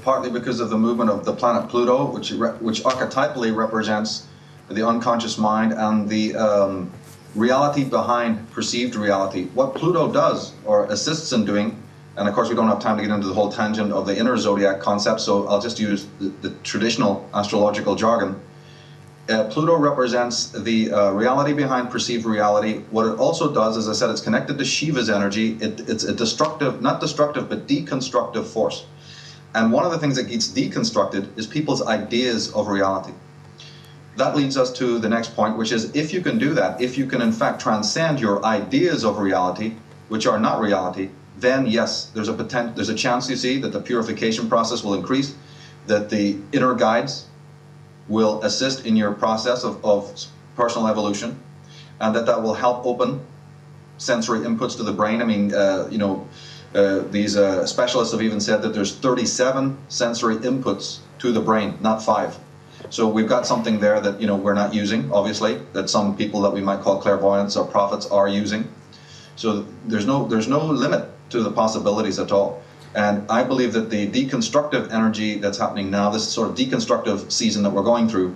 B: partly because of the movement of the planet Pluto, which archetypally represents the unconscious mind and the reality behind perceived reality. What Pluto does, or assists in doing, and of course we don't have time to get into the whole tangent of the inner zodiac concept, so I'll just use the traditional astrological jargon. Pluto represents the reality behind perceived reality. What it also does, as I said, it's connected to Shiva's energy. It's a destructive, not destructive, but deconstructive force. And one of the things that gets deconstructed is people's ideas of reality. That leads us to the next point, which is if you can do that, if you can in fact transcend your ideas of reality, which are not reality, then yes, there's a chance, you see, that the purification process will increase, that the inner guides will assist in your process of personal evolution, and that will help open sensory inputs to the brain. I mean, these specialists have even said that there's 37 sensory inputs to the brain, not 5. So we've got something there that we're not using, obviously, that some people that we might call clairvoyants or prophets are using. So there's no limit to the possibilities at all. And I believe that the deconstructive energy that's happening now, this sort of deconstructive season that we're going through,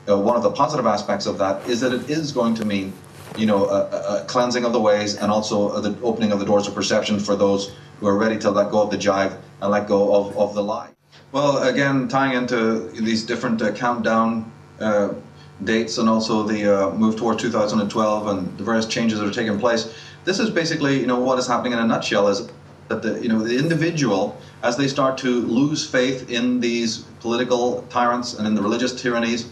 B: one of the positive aspects of that is that it is going to mean, a cleansing of the ways, and also the opening of the doors of perception for those who are ready to let go of the jive and let go of the lie. Well, again, tying into these different countdown dates, and also the move towards 2012 and the various changes that are taking place, this is basically, what is happening in a nutshell is that the individual, as they start to lose faith in these political tyrants and in the religious tyrannies,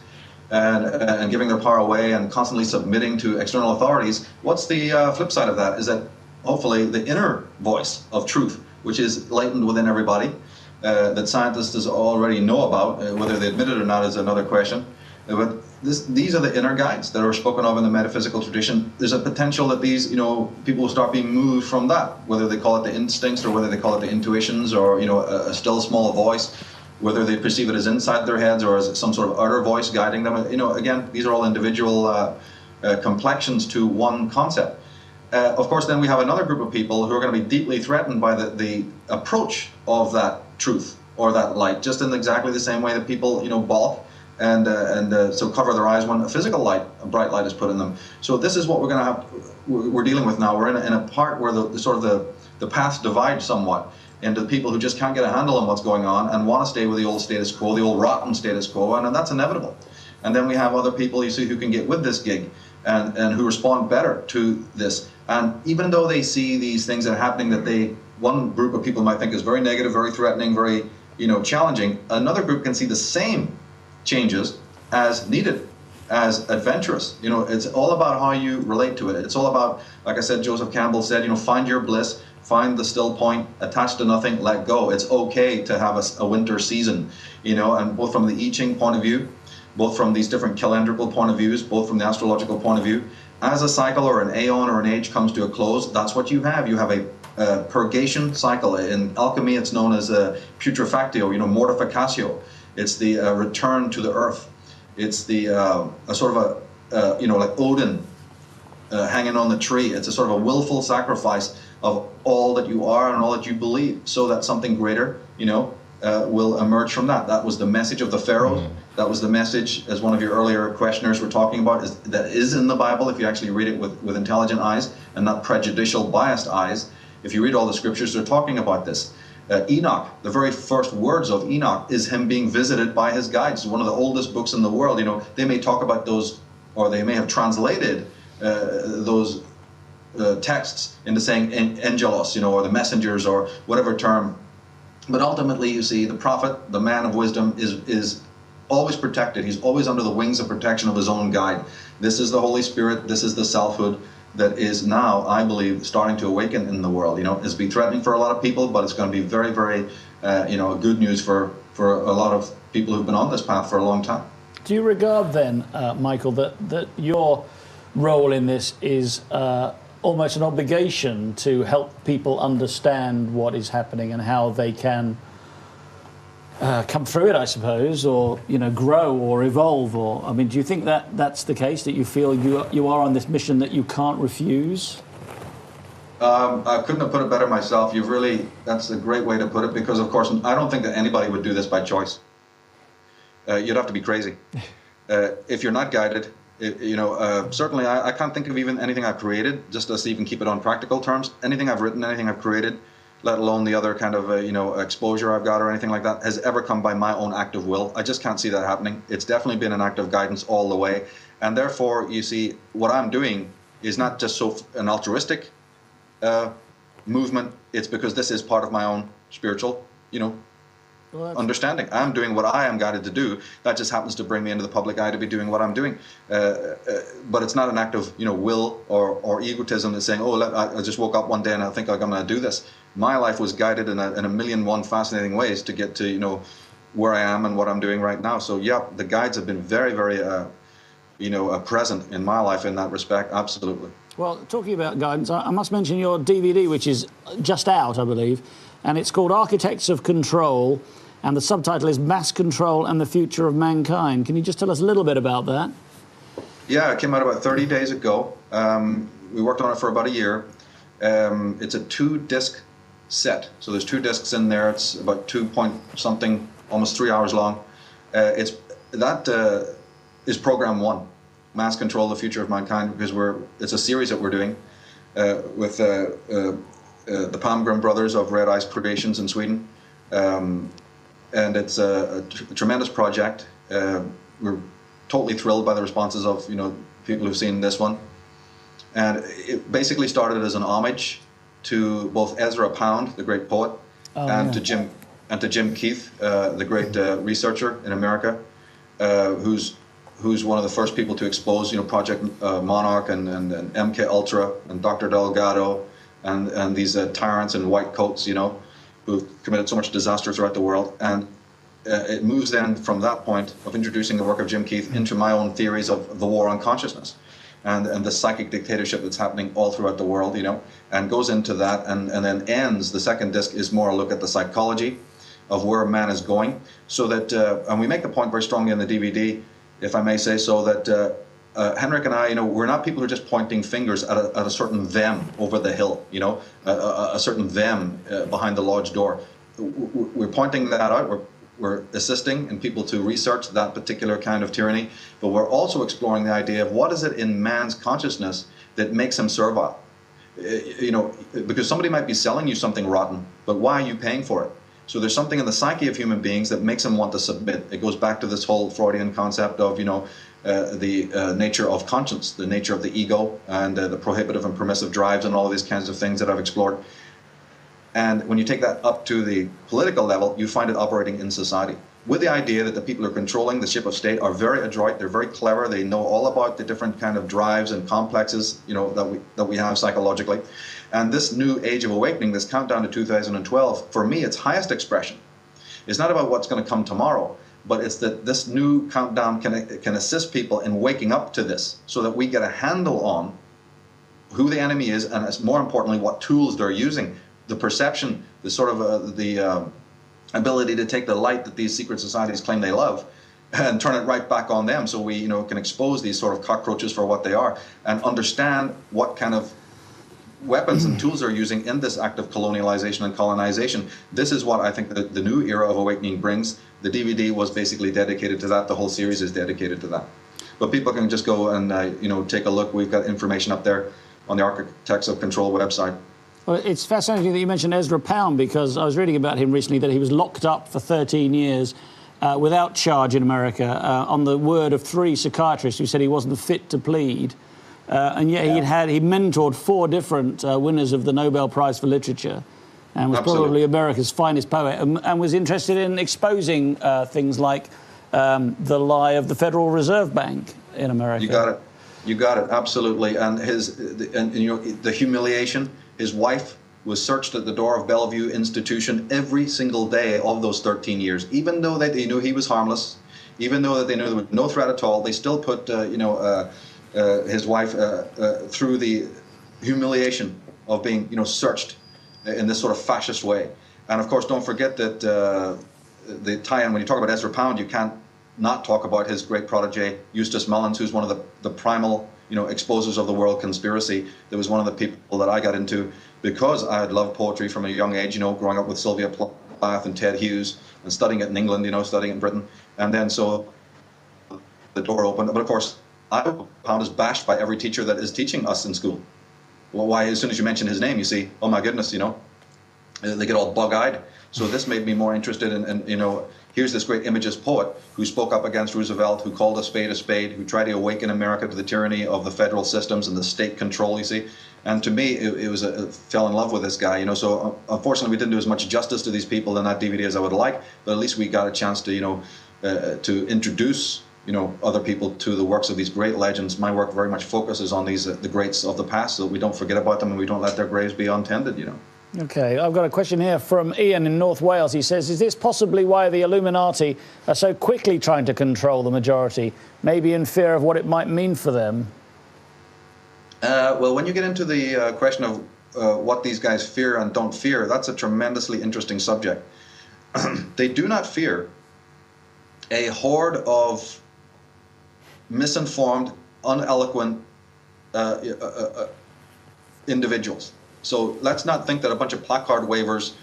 B: and giving their power away and constantly submitting to external authorities, what's the flip side of that? Is that hopefully the inner voice of truth, which is latent within everybody, that scientists already know about, whether they admit it or not is another question. But these are the inner guides that are spoken of in the metaphysical tradition. There's a potential that these, people will start being moved from that, whether they call it the instincts or whether they call it the intuitions, or a still small voice, whether they perceive it as inside their heads or as some sort of outer voice guiding them. Again, these are all individual complexions to one concept. Of course, then we have another group of people who are going to be deeply threatened by the approach of that truth or that light, just in exactly the same way that people, balk and so cover their eyes when a physical light, a bright light, is put in them. So this is what we're dealing with now. We're in a part where the paths divide somewhat into the people who just can't get a handle on what's going on and want to stay with the old status quo, the old rotten status quo, and that's inevitable. And then we have other people, you see, who can get with this gig and who respond better to this. And even though they see these things that are happening that one group of people might think is very negative, very threatening, very challenging, another group can see the same changes as needed as adventurous. You know, it's all about how you relate to it. It's all about, like I said, Joseph Campbell said, you know, find your bliss, find the still point, attached to nothing, let go. It's okay to have a winter season, you know, and both from the I Ching point of view, both from these different calendrical point of views, both from the astrological point of view, as a cycle or an aeon or an age comes to a close, that's what you have. You have a purgation cycle. In alchemy, it's known as putrefactio, you know, mortificatio. It's the return to the earth. It's the a sort of a you know, like Odin hanging on the tree. It's a sort of a willful sacrifice of all that you are and all that you believe, so that something greater, you know, will emerge from that. That was the message of the pharaohs. That was the message, as one of your earlier questioners were talking about, that is in the Bible if you actually read it with intelligent eyes and not prejudicial, biased eyes. If you read all the scriptures, they're talking about this. Enoch, the very first words of Enoch is him being visited by his guides. One of the oldest books in the world. You know, they may talk about those, or they may have translated those texts into saying angelos, you know, or the messengers, or whatever term. But ultimately, you see, the prophet, the man of wisdom, is always protected. He's always under the wings of protection of his own guide. This is the Holy Spirit. This is the selfhood that is now, I believe, starting to awaken in the world. You know, it's been threatening for a lot of people, but it's going to be very, very, you know, good news for a lot of people who've been on this path for a long time.
A: Do you regard then, Michael, that your role in this is almost an obligation to help people understand what is happening and how they can come through it, I suppose, or, you know, grow or evolve? Or, I mean, do you think that that's the case, that you feel you are on this mission that you can't refuse?
B: I couldn't have put it better myself. That's a great way to put it, because, of course, I don't think that anybody would do this by choice. You'd have to be crazy. If you're not guided, you know, certainly I can't think of even anything I've created, just to even keep it on practical terms. Anything I've written, anything I've created, let alone the other kind of, you know, exposure I've got or anything like that, has ever come by my own act of will. I just can't see that happening. It's definitely been an act of guidance all the way. And therefore, you see, what I'm doing is not just an altruistic movement. It's because this is part of my own spiritual, you know, understanding. I'm doing what I am guided to do. That just happens to bring me into the public eye to be doing what I'm doing. But it's not an act of, you know, will or egotism that's saying, oh, I just woke up one day and I think I'm going to do this. My life was guided in a million one fascinating ways to get to, you know, where I am and what I'm doing right now. So yeah, the guides have been very, very, you know, present in my life in that respect. Absolutely.
A: Well, talking about guidance, I must mention your DVD, which is just out, I believe, and it's called Architects of Control, and the subtitle is Mass Control and the Future of Mankind. Can you just tell us a little bit about that?
B: Yeah, it came out about 30 days ago. We worked on it for about a year. It's a 2-disc set. So there's 2 discs in there. It's about 2 point something, almost 3 hours long. That is program 1, Mass Control, the Future of Mankind, because it's a series that we're doing with the Palmgren brothers of Red Ice Creations in Sweden. And it's a tremendous project. We're totally thrilled by the responses of, you know, people who've seen this one. And it basically started as an homage to both Ezra Pound, the great poet, and to Jim Keith, the great researcher in America, who's one of the first people to expose, you know, Project Monarch and MK Ultra and Dr. Delgado and these tyrants in white coats, you know, who've committed so much disaster throughout the world. And it moves then from that point of introducing the work of Jim Keith into my own theories of the war on consciousness and the psychic dictatorship that's happening all throughout the world, you know, and goes into that and then ends. The second disc is more a look at the psychology of where man is going, so that, and we make the point very strongly in the DVD, if I may say so, that Henrik and I, you know, we're not people who are just pointing fingers at a certain them over the hill, you know, a certain them behind the lodge door. We're pointing that out. We're assisting in people to research that particular kind of tyranny, but we're also exploring the idea of what is it in man's consciousness that makes him servile. You know, because somebody might be selling you something rotten, but why are you paying for it? So there's something in the psyche of human beings that makes them want to submit. It goes back to this whole Freudian concept of, you know, the nature of conscience, the nature of the ego, and the prohibitive and permissive drives and all of these kinds of things that I've explored. And when you take that up to the political level, you find it operating in society. with the idea that the people who are controlling the ship of state are very adroit, they're very clever, they know all about the different kind of drives and complexes, that we have psychologically. And this new age of awakening, this countdown to 2012, for me, its highest expression is not about what's going to come tomorrow, but it's that this new countdown can assist people in waking up to this, so that we get a handle on who the enemy is, and more importantly, what tools they're using, the perception, the sort of the ability to take the light that these secret societies claim they love and turn it right back on them, so we can expose these sort of cockroaches for what they are and understand what kind of weapons and tools they're using in this act of colonialization and colonization. This is what I think the new era of awakening brings. The DVD was basically dedicated to that. The whole series is dedicated to that. But people can just go and take a look. We've got information up there on the Architects of Control website.
A: Well, it's fascinating that you mentioned Ezra Pound, because I was reading about him recently that he was locked up for 13 years without charge in America on the word of 3 psychiatrists who said he wasn't fit to plead. And yet he mentored 4 different winners of the Nobel Prize for Literature, and was probably America's finest poet, and was interested in exposing things like the lie of the Federal Reserve Bank in America.
B: You got it, absolutely. And the humiliation. His wife was searched at the door of Bellevue Institution every single day of those 13 years. Even though they knew he was harmless, even though that they knew there was no threat at all, they still put his wife through the humiliation of being searched in this sort of fascist way. And of course, don't forget that the tie-in, when you talk about Ezra Pound, you can't not talk about his great protege, Eustace Mullins, who's one of the primal exposers of the world conspiracy. That was one of the people that I got into because I had loved poetry from a young age, growing up with Sylvia Plath and Ted Hughes and studying it in England, studying it in Britain. And then so the door opened. But of course, Pound is bashed by every teacher that is teaching us in school. Well, why? As soon as you mention his name, you see, oh my goodness, they get all bug-eyed. So this made me more interested in here's this great imagist poet who spoke up against Roosevelt, who called a spade, who tried to awaken America to the tyranny of the federal systems and the state control, you see. And to me, it was fell in love with this guy, So unfortunately, we didn't do as much justice to these people in that DVD as I would like, but at least we got a chance to, to introduce, other people to the works of these great legends. My work very much focuses on these, the greats of the past, so that we don't forget about them and we don't let their graves be untended,
A: OK, I've got a question here from Ian in North Wales. He says, is this possibly why the Illuminati are so quickly trying to control the majority, maybe in fear of what it might mean for them?
B: Well, when you get into the question of what these guys fear and don't fear, that's a tremendously interesting subject. They do not fear a horde of misinformed, uneloquent individuals. So let's not think that a bunch of placard wavers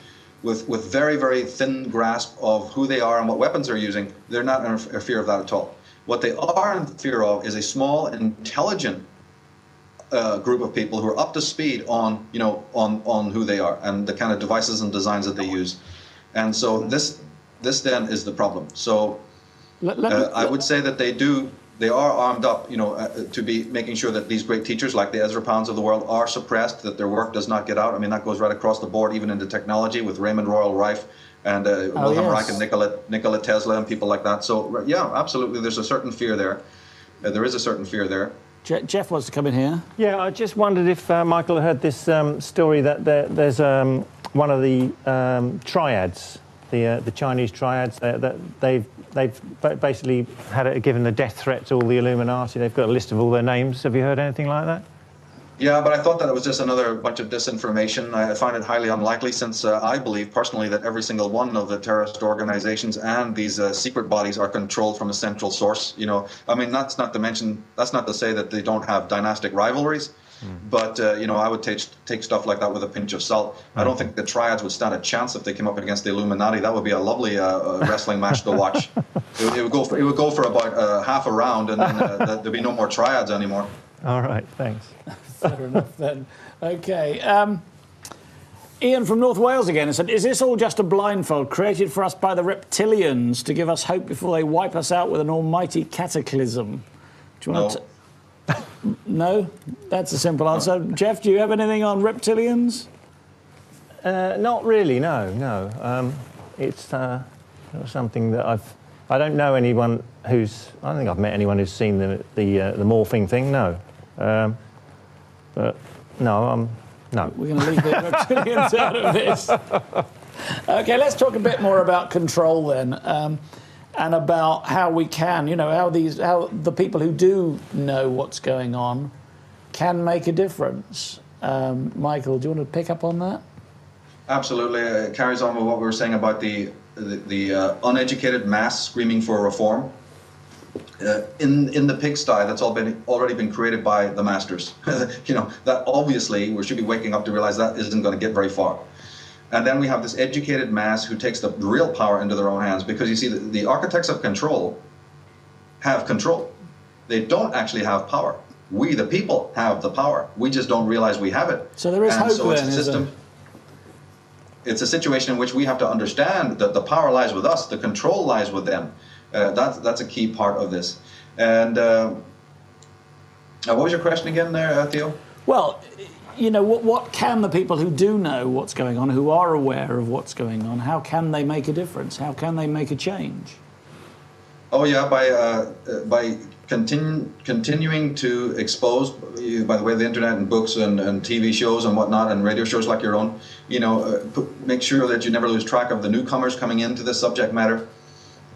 B: with very, very thin grasp of who they are and what weapons they're using, they're not in fear of that at all. What they are in fear of is a small, intelligent group of people who are up to speed on who they are and the kind of devices and designs that they use. And so this then is the problem. So I would say that they are armed up, to be making sure that these great teachers like the Ezra Pounds of the world are suppressed, that their work does not get out. I mean, that goes right across the board, even into technology with Raymond Royal Rife and Wilhelm Reich and Nikola Tesla and people like that. So, yeah, absolutely, there's a certain fear there. There is a certain fear there.
A: Jeff wants to come in here.
C: Yeah, I just wondered if Michael heard this story that there's one of the triads, the Chinese triads, that they've basically given a death threat to all the Illuminati. They've got a list of all their names. Have you heard anything like that?
B: Yeah, but I thought that it was just another bunch of disinformation. I find it highly unlikely, since I believe personally that every single one of the terrorist organizations and these secret bodies are controlled from a central source. I mean, that's not to say that they don't have dynastic rivalries. But, I would take stuff like that with a pinch of salt. I don't think the triads would stand a chance if they came up against the Illuminati. That would be a lovely wrestling match to watch. It would go for about half a round, and then there'd be no more triads anymore.
C: All right, thanks.
A: Fair enough then. OK. Ian from North Wales again said, is this all just a blindfold created for us by the reptilians to give us hope before they wipe us out with an almighty cataclysm? Do you want to... No? That's a simple answer. Jeff, do you have anything on reptilians?
C: Not really, no. It's or something that I don't know anyone who's. I don't think I've met anyone who's seen the morphing thing. No, but no, no.
A: We're going to leave the reptilians out of this. Okay, let's talk a bit more about control then, and about how we can, how the people who do know what's going on can make a difference. Michael, do you want to pick up on that?
B: Absolutely. It carries on with what we were saying about the uneducated mass screaming for reform. In the pigsty that's already been created by the masters. That obviously we should be waking up to realize that isn't going to get very far. And then we have this educated mass who takes the real power into their own hands, because you see the architects of control have control. They don't actually have power. We, the people, have the power. We just don't realize we have it.
A: So there is hope then, isn't there?
B: It's a situation in which we have to understand that the power lies with us, the control lies with them. That's a key part of this. And what was your question again there, Theo?
A: Well, what can the people who do know what's going on, who are aware of what's going on, how can they make a difference? How can they make a change?
B: Oh yeah, by continuing to expose, by the way, the internet and books and TV shows and whatnot, and radio shows like your own, make sure that you never lose track of the newcomers coming into this subject matter,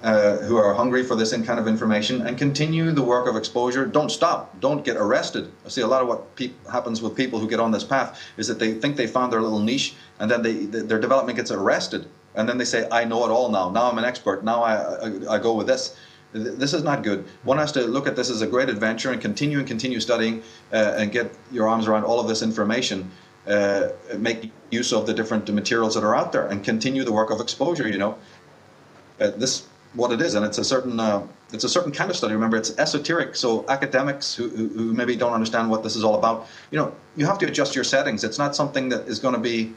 B: who are hungry for this kind of information, and continue the work of exposure. Don't stop. Don't get arrested. I see a lot of what happens with people who get on this path is that they think they found their little niche, and then their development gets arrested, and then they say, I know it all now. Now I'm an expert. Now I go with this. This is not good. One has to look at this as a great adventure and continue studying and get your arms around all of this information. Make use of the different materials that are out there and continue the work of exposure. This what it is, and it's a certain kind of study. Remember, it's esoteric. So academics who maybe don't understand what this is all about, you have to adjust your settings. It's not something that is going to be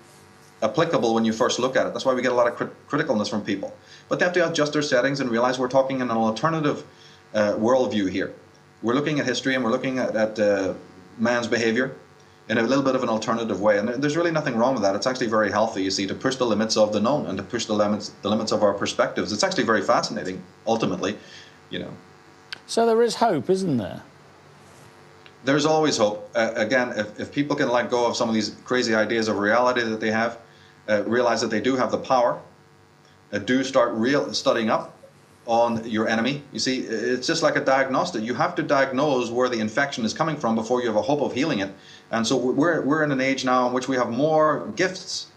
B: applicable when you first look at it. That's why we get a lot of criticalness from people. But they have to adjust their settings and realize we're talking in an alternative worldview here. We're looking at history, and we're looking at man's behavior in a little bit of an alternative way. And there's really nothing wrong with that. It's actually very healthy, you see, to push the limits of the known and to push the limits of our perspectives. It's actually very fascinating, ultimately,
A: So there is hope, isn't there?
B: There's always hope. Again, if people can let go of some of these crazy ideas of reality that they have, realize that they do have the power, do start studying up on your enemy. You see, it's just like a diagnostic. You have to diagnose where the infection is coming from before you have a hope of healing it. And so we're in an age now in which we have more gifts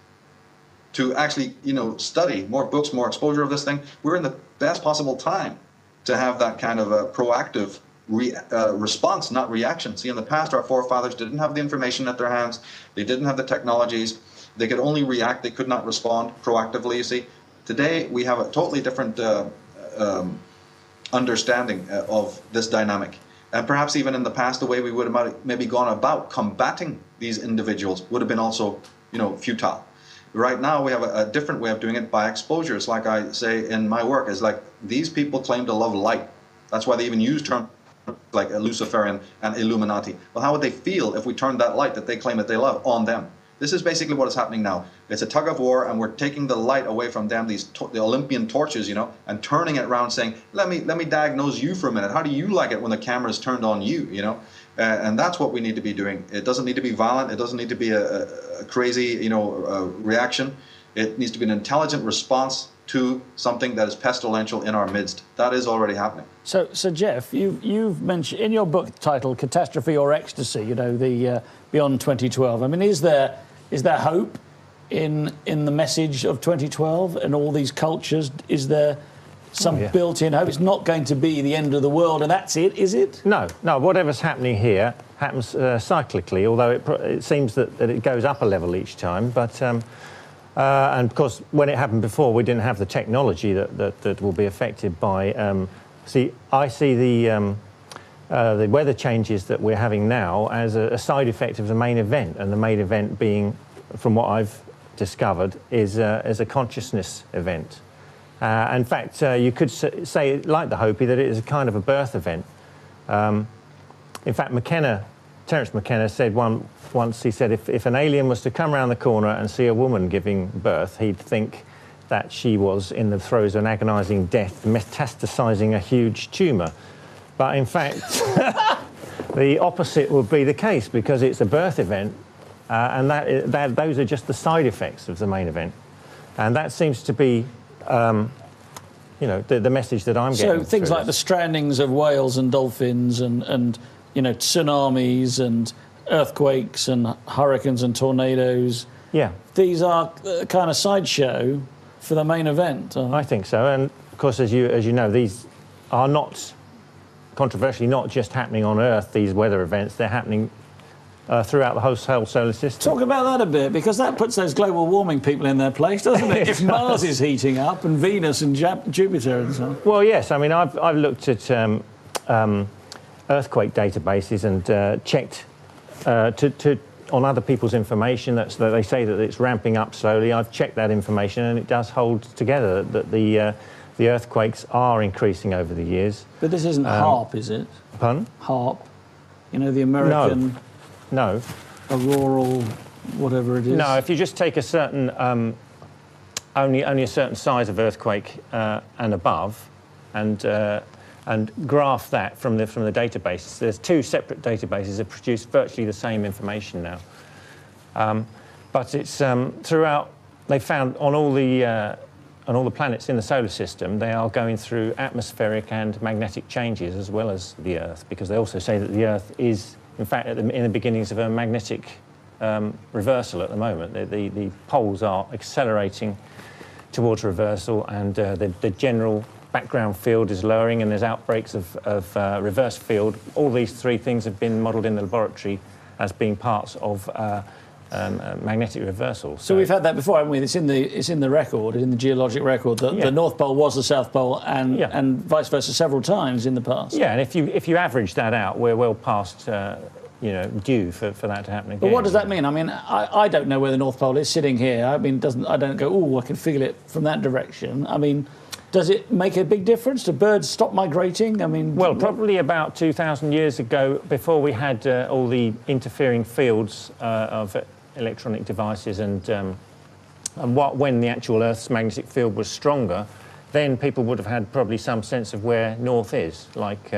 B: to actually, study, more books, more exposure of this thing. We're in the best possible time to have that kind of a proactive response, not reaction. See, in the past, our forefathers didn't have the information at their hands. They didn't have the technologies. They could only react. They could not respond proactively, you see. Today, we have a totally different understanding of this dynamic. And perhaps even in the past, the way we would have maybe gone about combating these individuals would have been also, futile. Right now, we have a different way of doing it by exposure. It's like I say in my work, is like these people claim to love light. That's why they even use terms like Luciferian and Illuminati. Well, how would they feel if we turned that light that they claim that they love on them? This is basically what is happening now. It's a tug of war, and we're taking the light away from them, the Olympian torches, and turning it around, saying, let me diagnose you for a minute. How do you like it when the camera is turned on you, And that's what we need to be doing. It doesn't need to be violent. It doesn't need to be a crazy, reaction. It needs to be an intelligent response to something that is pestilential in our midst. That is already happening.
A: So Jeff, you've mentioned in your book titled "Catastrophe or Ecstasy," the Beyond 2012. I mean, is there hope in the message of 2012 and all these cultures? Is there some built-in hope? It's not going to be the end of the world, and that's it, is it?
C: No. Whatever's happening here happens cyclically, although it seems that it goes up a level each time. But and of course, when it happened before, we didn't have the technology that will be affected by. I see the weather changes that we're having now as a side effect of the main event, and the main event being, from what I've discovered, is a consciousness event. In fact, you could say, like the Hopi, that it is a kind of a birth event. In fact, Terence McKenna said once, he said, if an alien was to come around the corner and see a woman giving birth, he'd think that she was in the throes of an agonising death, metastasising a huge tumour. But in fact, the opposite would be the case, because it's a birth event, and those are just the side effects of the main event. And that seems to be, you know, the message that I'm getting.
A: So things like the strandings of whales and dolphins and you know, tsunamis and earthquakes and hurricanes and tornadoes.
C: Yeah.
A: These are a kind of sideshow for the main event.
C: I think so. And of course, as you know, these are not, controversially, not just happening on Earth, these weather events. They're happening throughout the whole solar system.
A: Talk about that a bit, because that puts those global warming people in their place, doesn't it? If Mars is heating up and Venus and Jupiter and so on.
C: Well, yes. I mean, I've looked at earthquake databases and checked on other people's information that they say that it's ramping up slowly. I've checked that information, and it does hold together that the earthquakes are increasing over the years.
A: But this isn't HAARP, is it?
C: Pardon?
A: HAARP. You know, the American...
C: No.
A: Auroral, whatever it is.
C: No, if you just take a certain, only a certain size of earthquake and above, and graph that from the databases. There's two separate databases that produce virtually the same information now. But it's throughout. They found on all the planets in the solar system, they are going through atmospheric and magnetic changes as well as the Earth, because they also say that the Earth is, in fact, in the beginnings of a magnetic reversal at the moment. The poles are accelerating towards reversal, and the general background field is lowering, and there's outbreaks of reverse field. All these three things have been modelled in the laboratory as being parts of magnetic reversal.
A: So we've had that before, haven't we? It's in the record, in the geologic record, that the North Pole was the South Pole, and vice versa several times in the past.
C: Yeah, and if you average that out, we're well past due for that to happen again.
A: But what does that mean? I mean, I don't know where the North Pole is sitting here. I mean, I don't go, oh, I can feel it from that direction. I mean, does it make a big difference? Do birds stop migrating? I mean,
C: well, probably about 2,000 years ago, before we had all the interfering fields of electronic devices, and when the actual Earth's magnetic field was stronger, then people would have had probably some sense of where north is, like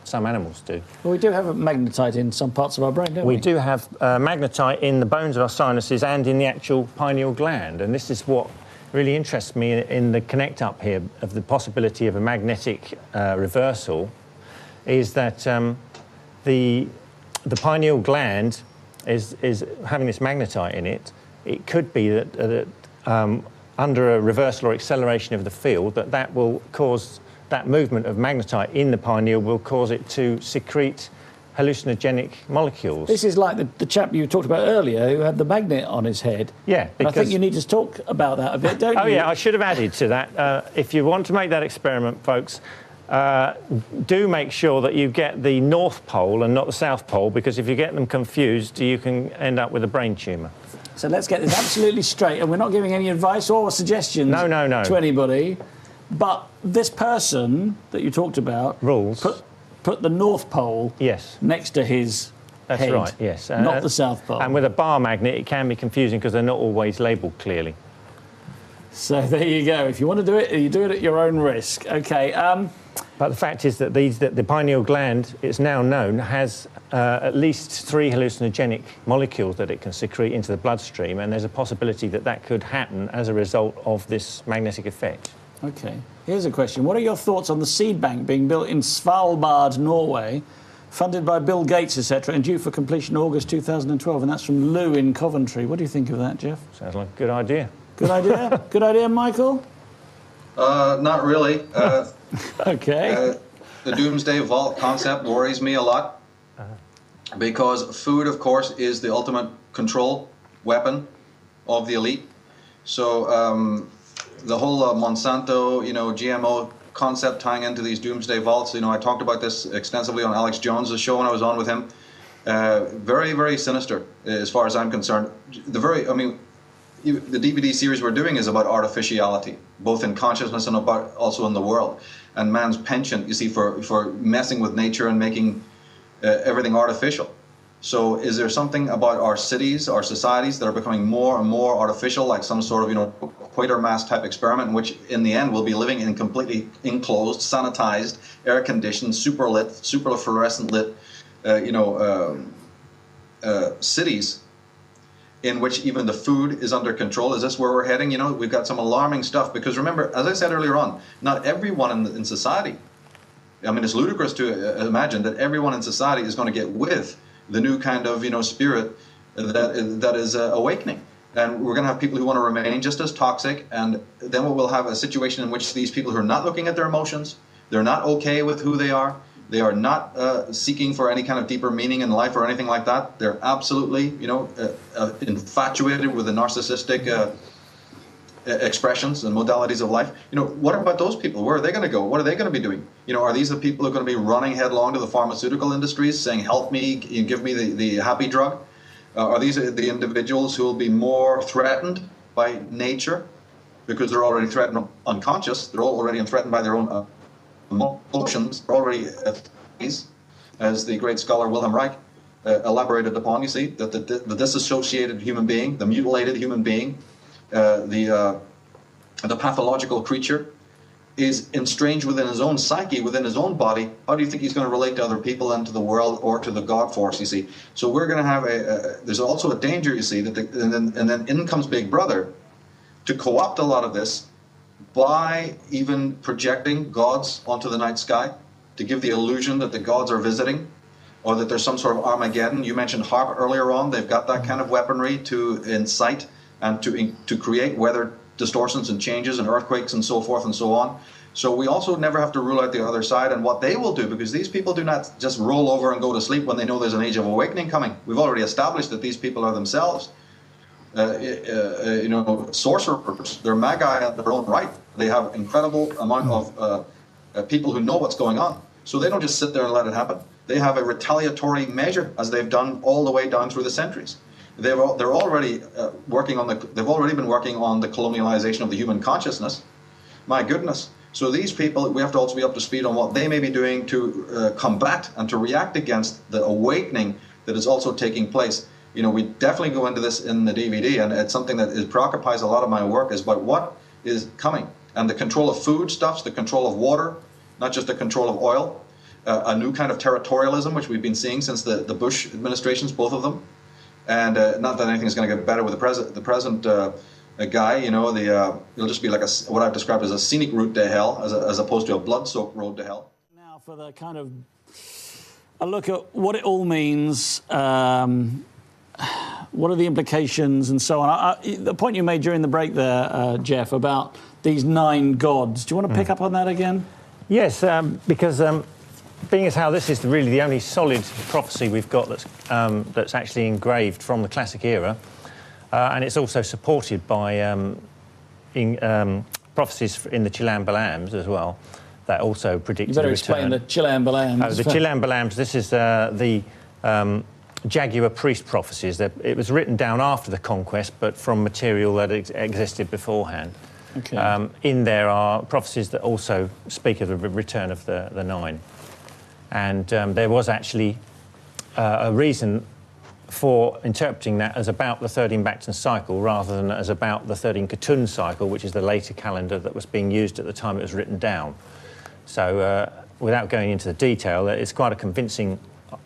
C: some animals do.
A: Well, we do have a magnetite in some parts of our brain, don't we?
C: We do have magnetite in the bones of our sinuses and in the actual pineal gland, and this is what really interests me in the connect up here of the possibility of a magnetic reversal, is that the pineal gland is having this magnetite in it. It could be that under a reversal or acceleration of the field, that will cause that movement of magnetite in the pineal will cause it to secrete hallucinogenic molecules.
A: This is like the chap you talked about earlier who had the magnet on his head.
C: Yeah.
A: And I think you need to talk about that a bit, don't you?
C: Oh, yeah, I should have added to that. If you want to make that experiment, folks, do make sure that you get the North Pole and not the South Pole, because if you get them confused, you can end up with a brain tumour.
A: So let's get this absolutely straight, and we're not giving any advice or suggestions to anybody, but this person that you talked about...
C: Rules.
A: Put the North Pole next to his
C: That's
A: head,
C: right, yes.
A: not the South Pole.
C: And with a bar magnet, it can be confusing because they're not always labelled clearly.
A: So there you go. If you want to do it, you do it at your own risk. OK.
C: But the fact is that the pineal gland, it's now known, has at least 3 hallucinogenic molecules that it can secrete into the bloodstream, and there's a possibility that that could happen as a result of this magnetic effect. OK. Here's a question. What are your thoughts on the seed bank being built in Svalbard, Norway, funded by Bill Gates, etc., and due for completion August 2012? And that's from Lou in Coventry. What do you think of that, Jeff? Sounds like a good idea. Good idea? Good idea, Michael?
B: Not really.
A: OK.
B: The Doomsday Vault concept worries me a lot, because food, of course, is the ultimate control weapon of the elite. So the whole Monsanto, GMO concept tying into these Doomsday Vaults, I talked about this extensively on Alex Jones's show when I was on with him. Very, very sinister, as far as I'm concerned. The DVD series we're doing is about artificiality, both in consciousness and also in the world. And man's penchant, you see, for messing with nature and making everything artificial. So is there something about our cities, our societies that are becoming more and more artificial, like some sort of, Quatermass type experiment in which in the end we'll be living in completely enclosed, sanitized, air-conditioned, super lit, super fluorescent lit, cities in which even the food is under control? Is this where we're heading? We've got some alarming stuff, because remember, as I said earlier on, not everyone in society, I mean, it's ludicrous to imagine that everyone in society is going to get with the new kind of, spirit that is awakening. And we're going to have people who want to remain just as toxic, and then we'll have a situation in which these people who are not looking at their emotions, they're not okay with who they are not seeking for any kind of deeper meaning in life or anything like that. They're absolutely, infatuated with the narcissistic expressions and modalities of life. What about those people? Where are they going to go? What are they going to be doing? Are these the people who are going to be running headlong to the pharmaceutical industries saying, help me, give me the happy drug? Are these the individuals who will be more threatened by nature because they're already threatened unconscious? They're already threatened by their own emotions. They're already, as the great scholar Wilhelm Reich elaborated upon, you see, that the disassociated human being, the mutilated human being, the pathological creature is estranged within his own psyche, within his own body. How do you think he's going to relate to other people and to the world or to the God force, you see? So we're going to have there's also a danger, you see, that and then in comes Big Brother to co-opt a lot of this by even projecting gods onto the night sky, to give the illusion that the gods are visiting, or that there's some sort of Armageddon. You mentioned HARP earlier on. They've got that kind of weaponry to incite and to create weather distortions and changes and earthquakes and so forth and so on. So we also never have to rule out the other side and what they will do, because these people do not just roll over and go to sleep when they know there's an age of awakening coming. We've already established that these people are themselves sorcerers. They're magi in their own right. They have incredible amount of people who know what's going on. So they don't just sit there and let it happen. They have a retaliatory measure, as they've done all the way down through the centuries. They're already they've already been working on the colonialization of the human consciousness. My goodness. So these people, we have to also be up to speed on what they may be doing to combat and to react against the awakening that is also taking place. We definitely go into this in the DVD, and it's something that preoccupies a lot of my work, is about what is coming. And the control of foodstuffs, the control of water, not just the control of oil, a new kind of territorialism, which we've been seeing since the Bush administrations, both of them. And not that anything's going to get better with the present guy. It'll just be like what I've described as a scenic route to hell, as opposed to a blood-soaked road to hell.
A: Now, for the kind of a look at what it all means, what are the implications, and so on. The point you made during the break there, Jeff, about these 9 gods. Do you want to pick up on that again?
C: Yes, because being as how this is really the only solid prophecy we've got that's actually engraved from the classic era, and it's also supported by prophecies in the Chilam-Balams as well, that also predict the return.
A: You better explain the Chilam-Balams.
C: The Chilam-Balams, this is the Jaguar priest prophecies. It was written down after the conquest, but from material that existed beforehand.
A: Okay.
C: In there are prophecies that also speak of the return of the 9. And there was actually a reason for interpreting that as about the 13 Bacton cycle rather than as about the 13 Ketun cycle, which is the later calendar that was being used at the time it was written down. So without going into the detail, it's quite a convincing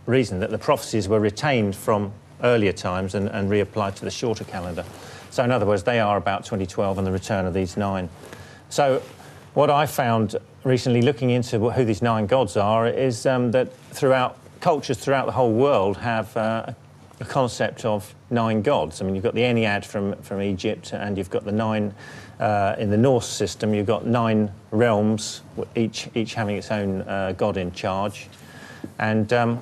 C: reason that the prophecies were retained from earlier times and reapplied to the shorter calendar. So in other words, they are about 2012 and the return of these 9. So what I found recently looking into who these 9 gods are is that cultures throughout the whole world have a concept of 9 gods. I mean, you've got the Ennead from Egypt, and you've got the 9 in the Norse system. You've got 9 realms, each having its own god in charge. And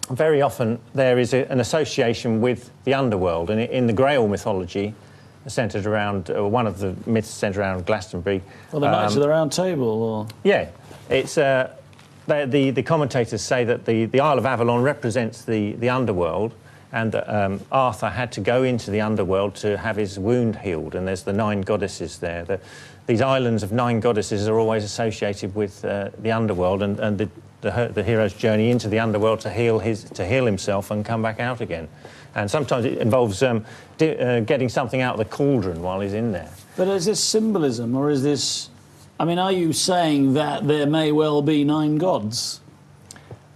C: very often there is an association with the underworld. And in the Grail mythology, centred around, one of the myths centred around Glastonbury.
A: Well, the Knights of the Round Table, or...
C: Yeah, it's... the commentators say that the Isle of Avalon represents the underworld, and that Arthur had to go into the underworld to have his wound healed, and there's the 9 goddesses there. these islands of 9 goddesses are always associated with the underworld and the hero's journey into the underworld to heal himself and come back out again. And sometimes it involves getting something out of the cauldron while he's in there.
A: But is this symbolism, or is this... I mean, are you saying that there may well be 9 gods?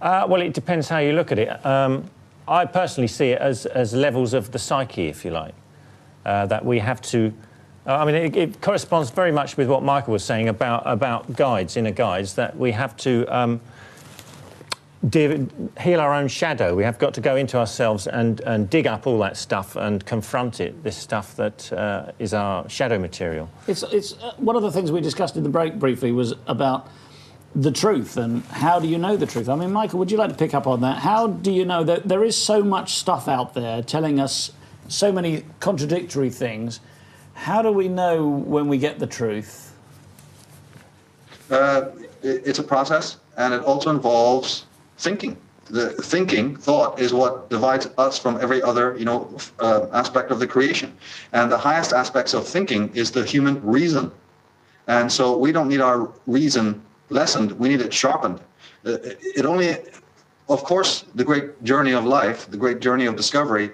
C: Well, it depends how you look at it. I personally see it as levels of the psyche, if you like, that we have to... I mean, it corresponds very much with what Michael was saying about guides, inner guides, that we have to heal our own shadow. We have got to go into ourselves and dig up all that stuff and confront it, this stuff that is our shadow material.
A: It's one of the things we discussed in the break briefly was about the truth and how do you know the truth? I mean, Michael, would you like to pick up on that? How do you know that there is so much stuff out there telling us so many contradictory things? How do we know when we get the truth?
D: It's a process, and it also involves thinking. Thought is what divides us from every other, aspect of the creation. And the highest aspects of thinking is the human reason. And so we don't need our reason lessened, we need it sharpened. Of course, the great journey of life, the great journey of discovery,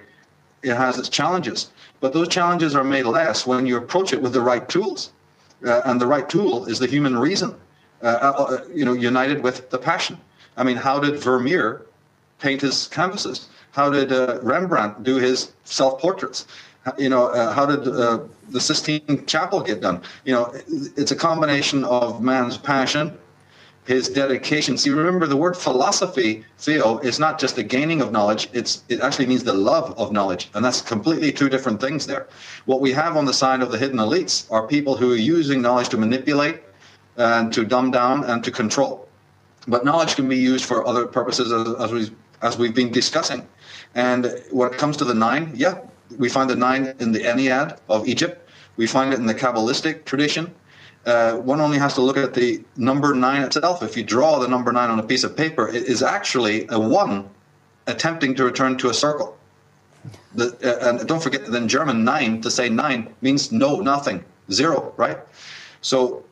D: it has its challenges. But those challenges are made less when you approach it with the right tools. And the right tool is the human reason, united with the passion. I mean, how did Vermeer paint his canvases? How did Rembrandt do his self-portraits? How did the Sistine Chapel get done? It's a combination of man's passion, his dedication. See, remember the word philosophy, Theo, is not just the gaining of knowledge, it actually means the love of knowledge. And that's completely two different things there. What we have on the side of the hidden elites are people who are using knowledge to manipulate and to dumb down and to control. But knowledge can be used for other purposes as we've been discussing. And when it comes to the 9, we find the 9 in the Ennead of Egypt. We find it in the Kabbalistic tradition. One only has to look at the number 9 itself. If you draw the number 9 on a piece of paper, it is actually a 1 attempting to return to a circle. And don't forget that in German, 9, to say 9 means no, nothing, 0, right? So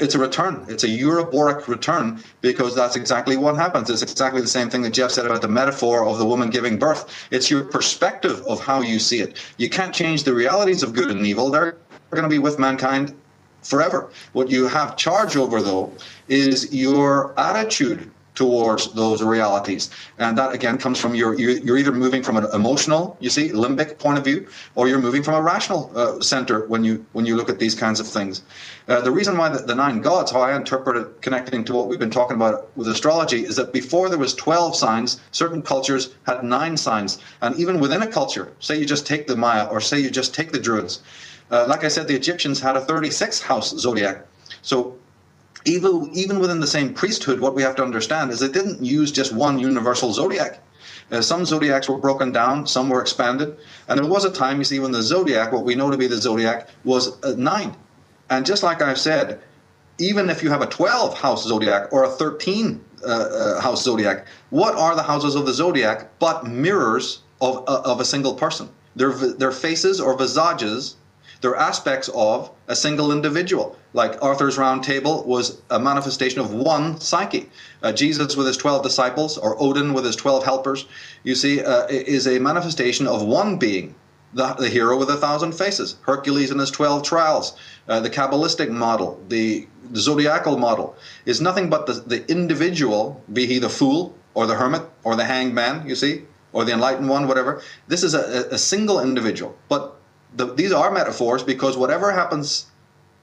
D: it's a return. It's a Euroboric return, because that's exactly what happens. It's exactly the same thing that Jeff said about the metaphor of the woman giving birth. It's your perspective of how you see it. You can't change the realities of good and evil. They're going to be with mankind forever. What you have charge over, though, is your attitude towards those realities. And that, again, comes from you're either moving from an emotional, limbic point of view, or you're moving from a rational center when you look at these kinds of things. The reason why the 9 gods, how I interpret it, connecting to what we've been talking about with astrology, is that before there was 12 signs, certain cultures had 9 signs. And even within a culture, say you just take the Maya, or say you just take the Druids, like I said, the Egyptians had a 36-house zodiac. So even within the same priesthood, what we have to understand is they didn't use just one universal zodiac. Some zodiacs were broken down, some were expanded. And there was a time, when the zodiac, what we know to be the zodiac, was 9. And just like I've said, even if you have a 12-house zodiac or a 13-house zodiac, what are the houses of the zodiac but mirrors of a single person? They're faces or visages. They're aspects of a single individual. Like Arthur's Round Table was a manifestation of one psyche. Jesus with his 12 disciples, or Odin with his 12 helpers, is a manifestation of one being, the hero with 1,000 faces. Hercules and his 12 trials. The Kabbalistic model, the zodiacal model, is nothing but the individual, be he the fool or the hermit or the hanged man, or the enlightened one, whatever. This is a single individual. But these are metaphors, because whatever happens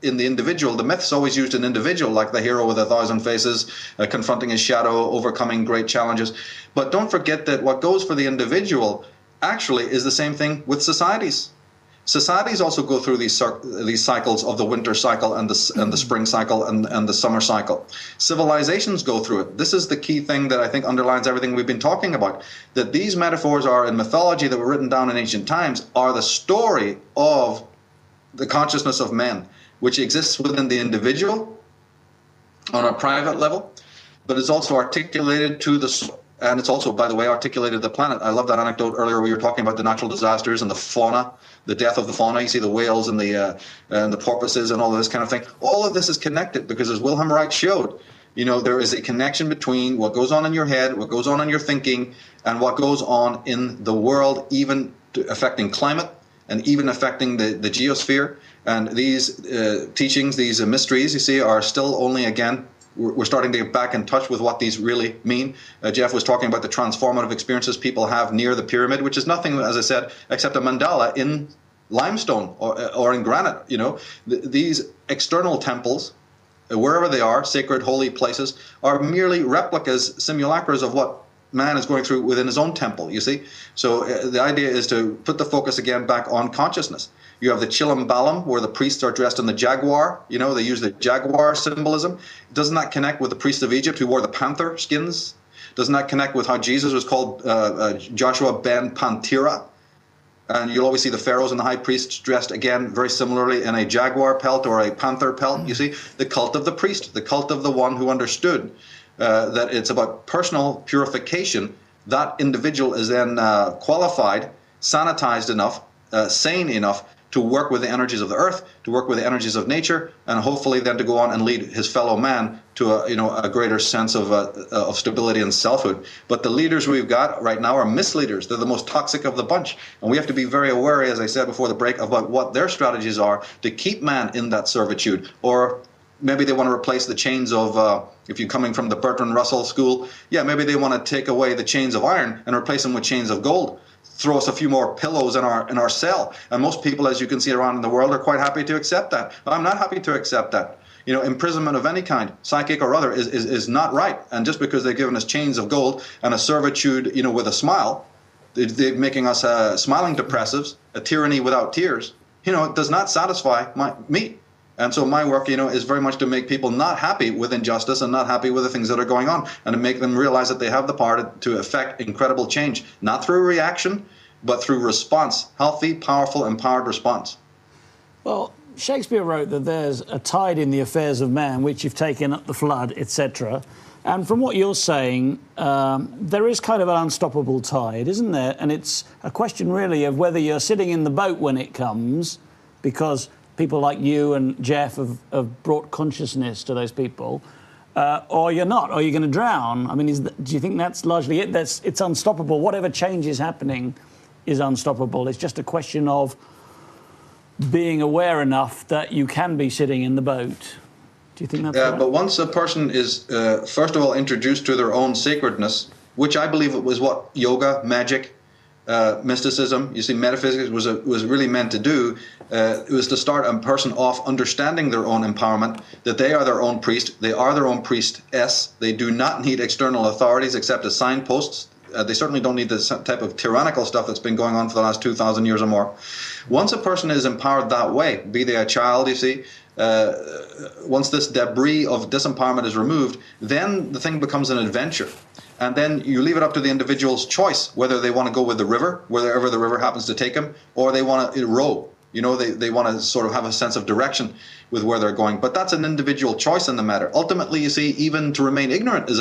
D: in the individual, the myth's always used an individual, like the hero with 1,000 faces, confronting his shadow, overcoming great challenges. But don't forget that what goes for the individual actually is the same thing with societies. Societies also go through these cycles of the winter cycle and the spring cycle and the summer cycle. Civilizations go through it. This is the key thing that I think underlines everything we've been talking about, that these metaphors are in mythology that were written down in ancient times, are the story of the consciousness of men, which exists within the individual on a private level, but is also articulated to the And it's also, by the way, articulated the planet. I love that anecdote earlier where you were talking about the natural disasters and the fauna, the death of the fauna. You see the whales and the porpoises and all of this kind of thing. All of this is connected because, as Wilhelm Reich showed, there is a connection between what goes on in your head, what goes on in your thinking, and what goes on in the world, even affecting climate and even affecting the geosphere. And these teachings, these mysteries, you see, are still only, again, we're starting to get back in touch with what these really mean. Jeff was talking about the transformative experiences people have near the pyramid, which is nothing, as I said, except a mandala in limestone or in granite. These external temples, wherever they are, sacred, holy places, are merely replicas, simulacras of what man is going through within his own temple, you see. So the idea is to put the focus again back on consciousness. You have the Chilambalam, where the priests are dressed in the jaguar. They use the jaguar symbolism. Doesn't that connect with the priests of Egypt who wore the panther skins? Doesn't that connect with how Jesus was called Joshua ben Pantera? And you'll always see the pharaohs and the high priests dressed, again, very similarly in a jaguar pelt or a panther pelt. You see, the cult of the priest, the cult of the one who understood that it's about personal purification. That individual is then qualified, sanitized enough, sane enough to work with the energies of the earth, to work with the energies of nature, and hopefully then to go on and lead his fellow man to a greater sense of stability and selfhood. But the leaders we've got right now are misleaders. They're the most toxic of the bunch. And we have to be very aware, as I said before the break, about what their strategies are to keep man in that servitude. Or maybe they want to replace the chains of, if you're coming from the Bertrand Russell school, maybe they want to take away the chains of iron and replace them with chains of gold. Throw us a few more pillows in our cell. And most people, as you can see around in the world, are quite happy to accept that. I'm not happy to accept that. Imprisonment of any kind, psychic or other, is not right. And just because they've given us chains of gold and a servitude, with a smile, they're making us smiling depressives, a tyranny without tears, it does not satisfy me. And so my work, is very much to make people not happy with injustice and not happy with the things that are going on, and to make them realize that they have the power to effect incredible change, not through reaction, but through response, healthy, powerful, empowered response.
A: Well, Shakespeare wrote that there's a tide in the affairs of man, which you've taken up the flood, etc. And from what you're saying, there is kind of an unstoppable tide, isn't there? And it's a question really of whether you're sitting in the boat when it comes, because people like you and Jeff have brought consciousness to those people, or you're not, or you're going to drown. I mean, do you think that's largely it? It's unstoppable. Whatever change is happening is unstoppable. It's just a question of being aware enough that you can be sitting in the boat. Do you think that's right?
D: But once a person is, first of all, introduced to their own sacredness, which I believe it was what yoga, magic, mysticism, you see, metaphysics was really meant to do. It was to start a person off understanding their own empowerment, that they are their own priest, they are their own priestess. They do not need external authorities except as signposts. They certainly don't need the type of tyrannical stuff that's been going on for the last 2,000 years or more. Once a person is empowered that way, be they a child, you see, once this debris of disempowerment is removed, then the thing becomes an adventure. And then you leave it up to the individual's choice, whether they want to go with the river, wherever the river happens to take them, or they want to row. They want to sort of have a sense of direction with where they're going. But that's an individual choice in the matter. Ultimately, you see, even to remain ignorant is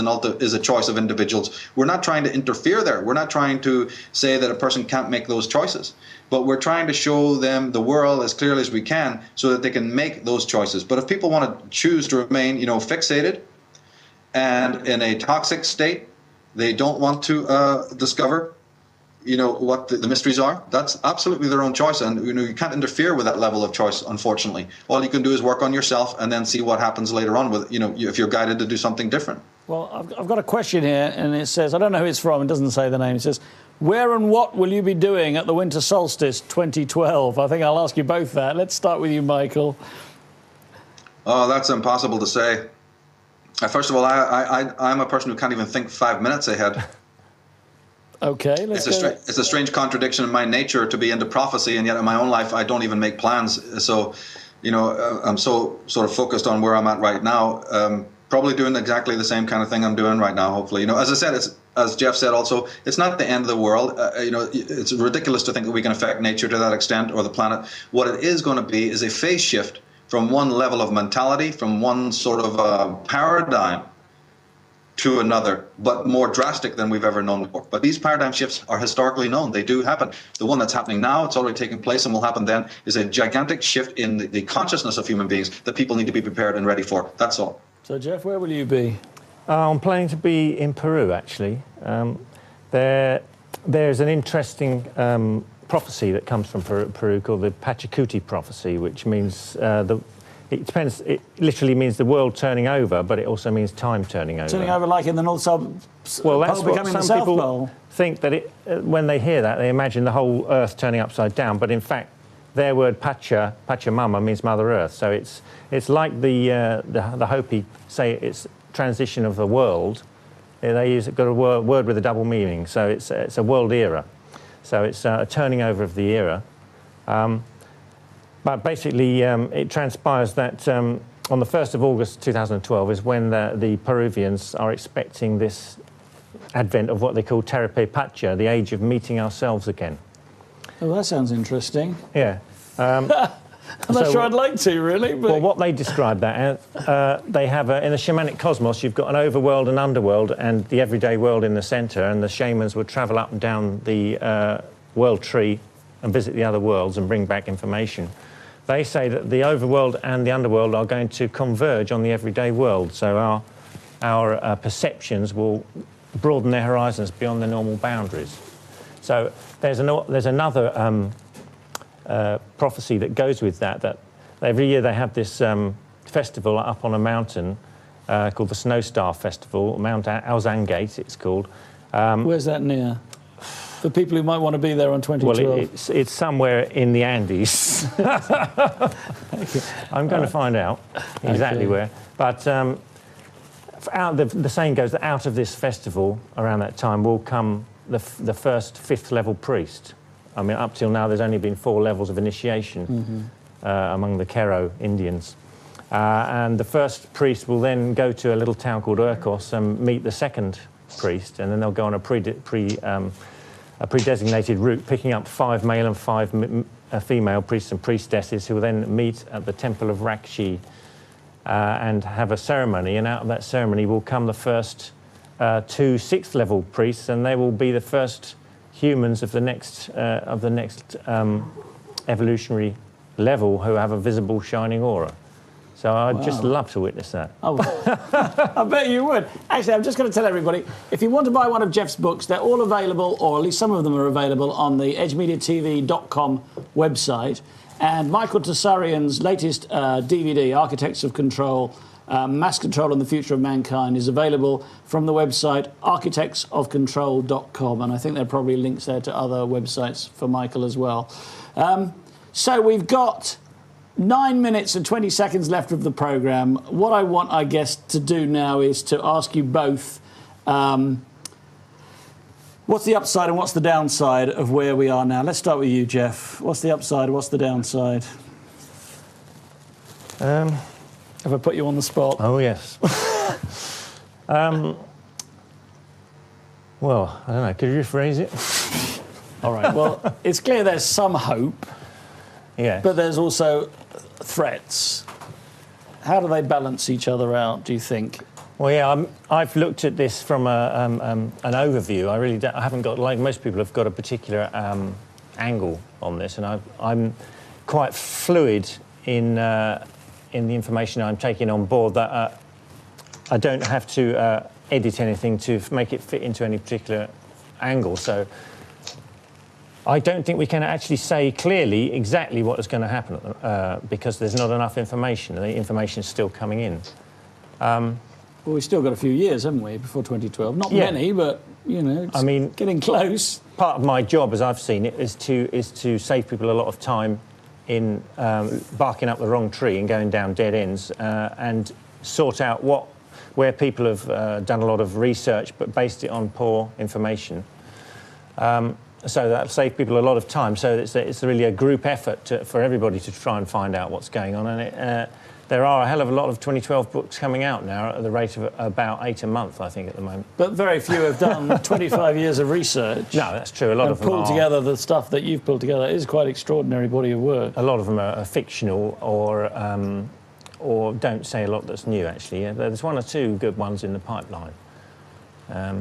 D: a choice of individuals. We're not trying to interfere there. We're not trying to say that a person can't make those choices. But we're trying to show them the world as clearly as we can so that they can make those choices. But if people want to choose to remain, fixated and in a toxic state, they don't want to discover, what the mysteries are. That's absolutely their own choice, and you can't interfere with that level of choice. Unfortunately, all you can do is work on yourself, and then see what happens later on with if you're guided to do something different.
A: Well, I've got a question here, and it says, I don't know who it's from. It doesn't say the name. It says, where and what will you be doing at the winter solstice 2012? I think I'll ask you both that. Let's start with you, Michael.
D: Oh, that's impossible to say. First of all, I'm a person who can't even think 5 minutes ahead.
A: Okay,
D: it's a strange contradiction in my nature to be into prophecy, and yet in my own life I don't even make plans. So, I'm so sort of focused on where I'm at right now. Probably doing exactly the same kind of thing I'm doing right now. Hopefully, as I said, as Jeff said also, it's not the end of the world. It's ridiculous to think that we can affect nature to that extent or the planet. What it is going to be is a phase shift from one level of mentality, from one sort of paradigm, to another, but more drastic than we've ever known before. But these paradigm shifts are historically known. They do happen. The one that's happening now, it's already taking place and will happen then, is a gigantic shift in the consciousness of human beings that people need to be prepared and ready for. That's all.
A: So, Jeff, where will you be?
C: I'm planning to be in Peru, actually. There's an interesting prophecy that comes from Peru called the Pachacuti prophecy, which means it literally means the world turning over, but it also means time turning over.
A: Turning over like in the North South
C: Well, that's
A: Pole
C: what
A: becoming the
C: some
A: South
C: people
A: Pole.
C: think, that when they hear that, they imagine the whole Earth turning upside down. But in fact, their word Pachamama means Mother Earth. So it's like the Hopi say it's transition of the world. They got a word with a double meaning. So it's a world era. So it's a turning over of the era. But basically, it transpires that on the 1st of August 2012 is when the Peruvians are expecting this advent of what they call Terepe Pacha, the age of meeting ourselves again.
A: Oh, that sounds interesting.
C: Yeah.
A: I'm not sure I'd like to, really. But...
C: Well, what they describe that as, they have in the shamanic cosmos, you've got an overworld and underworld and the everyday world in the centre, and the shamans would travel up and down the world tree and visit the other worlds and bring back information. They say that the overworld and the underworld are going to converge on the everyday world, so our perceptions will broaden their horizons beyond the normal boundaries. So there's another prophecy that goes with that every year they have this festival up on a mountain called the Snow Star Festival, Mount Alzangate it's called.
A: Where's that near? For people who might want to be there on 2012.
C: Well, it's somewhere in the Andes. I'm going to find out exactly where. But the saying goes that out of this festival around that time will come the first 5th level priest. I mean, up till now, there's only been 4 levels of initiation among the Quero Indians. And the first priest will then go to a little town called Urcos and meet the second priest, and then they'll go on a predesignated route, picking up 5 male and 5 female priests and priestesses who will then meet at the temple of Rakshi and have a ceremony, and out of that ceremony will come the first 2 6th level priests, and they will be the first humans of the next evolutionary level who have a visible shining aura. So I'd just love to witness that.
A: Oh, I bet you would. Actually, I'm just going to tell everybody, if you want to buy one of Jeff's books, they're all available, or at least some of them are available, on the edgemediatv.com website. And Michael Tassarian's latest DVD, Architects of Control, Mass Control and the Future of Mankind, is available from the website architectsofcontrol.com. And I think there are probably links there to other websites for Michael as well. So we've got 9 minutes and 20 seconds left of the programme. What I want, I guess, to do now is to ask you both what's the upside and what's the downside of where we are now. Let's start with you, Jeff. What's the upside, what's the downside? Have I put you on the spot?
C: Oh, yes. Well, I don't know. Could you rephrase it?
A: All right. Well, it's clear there's some hope.
C: Yeah.
A: But there's also threats. How do they balance each other out, do you think?
C: Well, yeah, I've looked at this from an overview. I haven't got, like most people, have got a particular angle on this, and I'm quite fluid in the information I'm taking on board. That I don't have to edit anything to make it fit into any particular angle. So I don't think we can actually say clearly exactly what is going to happen because there's not enough information. The information is still coming in.
A: Well, we've still got a few years, haven't we, before 2012? Not many, but, you know, it's getting close.
C: Part of my job, as I've seen it, is to save people a lot of time in barking up the wrong tree and going down dead ends and sort out where people have done a lot of research but based it on poor information. So that saves people a lot of time. So it's really a group effort for everybody to try and find out what's going on. And there are a hell of a lot of 2012 books coming out now at the rate of about 8 a month, I think, at the moment. But
A: very few have done 25 years of research.
C: No, that's true. A lot of them
A: pulled together the stuff that you've pulled together. It is quite an extraordinary body of work.
C: A lot of them are fictional or don't say a lot that's new, actually. Yeah, there's 1 or 2 good ones in the pipeline. But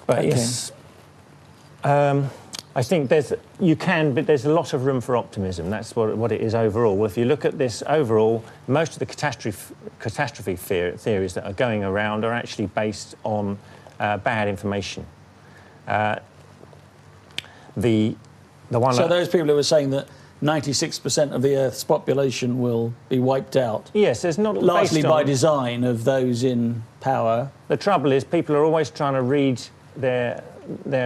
A: Okay.
C: yes, I think but there's a lot of room for optimism. That's what it is overall. If you look at this overall, most of the catastrophe theories that are going around are actually based on bad information. The one.
A: So those people who were saying that 96% of the Earth's population will be wiped out,
C: Yes, there's not
A: largely
C: based
A: by
C: on,
A: design of those in power.
C: The trouble is, people are always trying to read their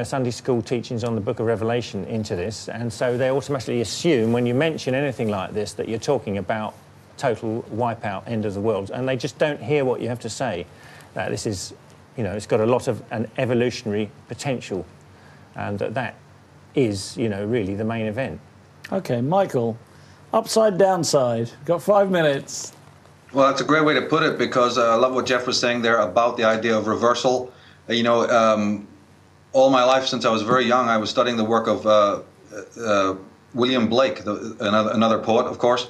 C: Sunday school teachings on the Book of Revelation into this, and so they automatically assume when you mention anything like this that you're talking about total wipeout, end of the world, and they just don't hear what you have to say. That this is, it's got a lot of an evolutionary potential, and that is, really the main event.
A: Okay, Michael, upside downside. Got 5 minutes.
B: Well, that's a great way to put it, because I love what Jeff was saying there about the idea of reversal. All my life since I was very young, I was studying the work of William Blake, another poet, of course.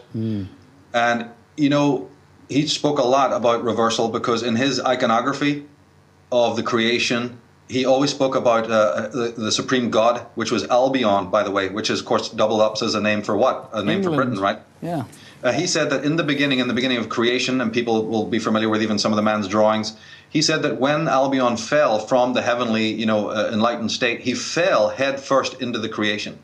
B: And, he spoke a lot about reversal, because in his iconography of the creation, he always spoke about the supreme God, which was Albion, by the way, which is, of course, doubled up as a name for what? A name for Britain, right?
A: Yeah.
B: He said that in the beginning of creation, and people will be familiar with even some of the man's drawings, he said that when Albion fell from the heavenly, enlightened state, he fell head first into the creation.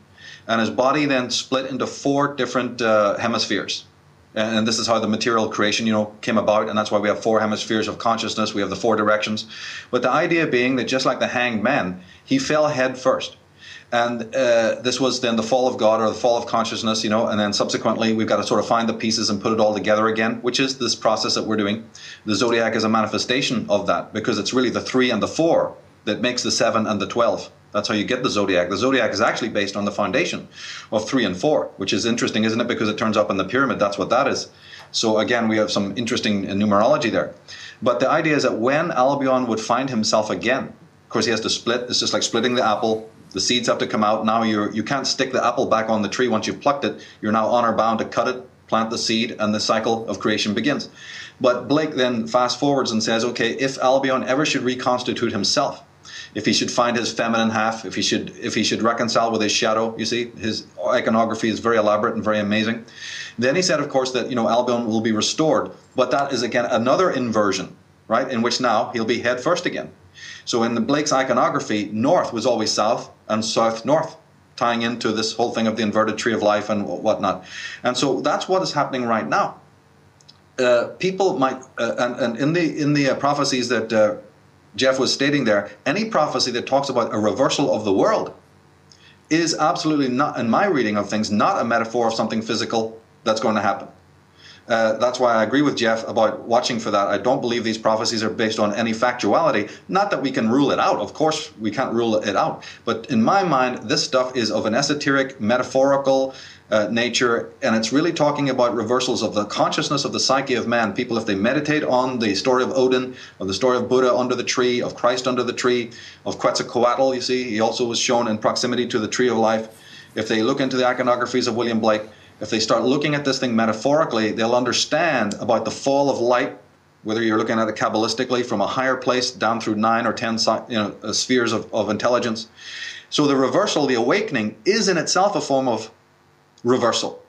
B: And his body then split into 4 different hemispheres. And this is how the material creation, came about, and that's why we have 4 hemispheres of consciousness. We have the 4 directions. But the idea being that just like the hanged man, he fell head first. And this was then the fall of God, or the fall of consciousness, and then subsequently we've got to sort of find the pieces and put it all together again, which is this process that we're doing. The zodiac is a manifestation of that, because it's really the 3 and the 4 that makes the 7 and the 12. That's how you get the zodiac. The zodiac is actually based on the foundation of 3 and 4, which is interesting, isn't it? Because it turns up in the pyramid. That's what that is. So again, we have some interesting numerology there. But the idea is that when Albion would find himself again, of course he has to split. It's just like splitting the apple. The seeds have to come out. Now you can't stick the apple back on the tree once you've plucked it. You're now honor bound to cut it, plant the seed, and the cycle of creation begins. But Blake then fast forwards and says, okay, if Albion ever should reconstitute himself, if he should find his feminine half, if he should reconcile with his shadow, you see, his iconography is very elaborate and very amazing. Then he said, of course, that Albion will be restored, but that is again another inversion, right? In which now he'll be head first again. So in the Blake's iconography, north was always south and south north, tying into this whole thing of the inverted tree of life and whatnot. And so that's what is happening right now. People might, and in the prophecies that Jeff was stating there, any prophecy that talks about a reversal of the world is absolutely not, in my reading of things, not a metaphor of something physical that's going to happen. That's why I agree with Jeff about watching for that. I don't believe these prophecies are based on any factuality. Not that we can rule it out. Of course, we can't rule it out. But in my mind, this stuff is of an esoteric, metaphorical nature, and it's really talking about reversals of the consciousness of the psyche of man. People, if they meditate on the story of Odin, of the story of Buddha under the tree, of Christ under the tree, of Quetzalcoatl, you see, he also was shown in proximity to the tree of life. If they look into the iconographies of William Blake, if they start looking at this thing metaphorically, they'll understand about the fall of light, whether you're looking at it Kabbalistically from a higher place down through 9 or 10 spheres of intelligence. So the reversal, the awakening, is in itself a form of reversal.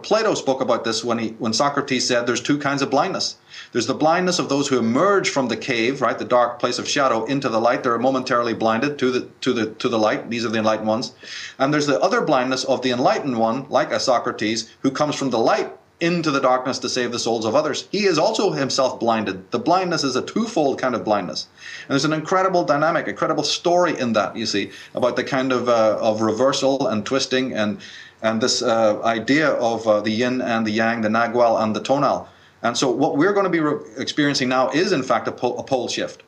B: Plato spoke about this when Socrates said there's 2 kinds of blindness. There's the blindness of those who emerge from the cave, right, the dark place of shadow, into the light. They're momentarily blinded to the light. These are the enlightened ones. And there's the other blindness of the enlightened one, like a Socrates, who comes from the light into the darkness to save the souls of others. He is also himself blinded. The blindness is a twofold kind of blindness. And there's an incredible dynamic, incredible story in that, you see, about the kind of reversal and twisting and this idea of the yin and the yang, the nagual and the tonal. And so what we're going to be experiencing now is, in fact, a pole shift.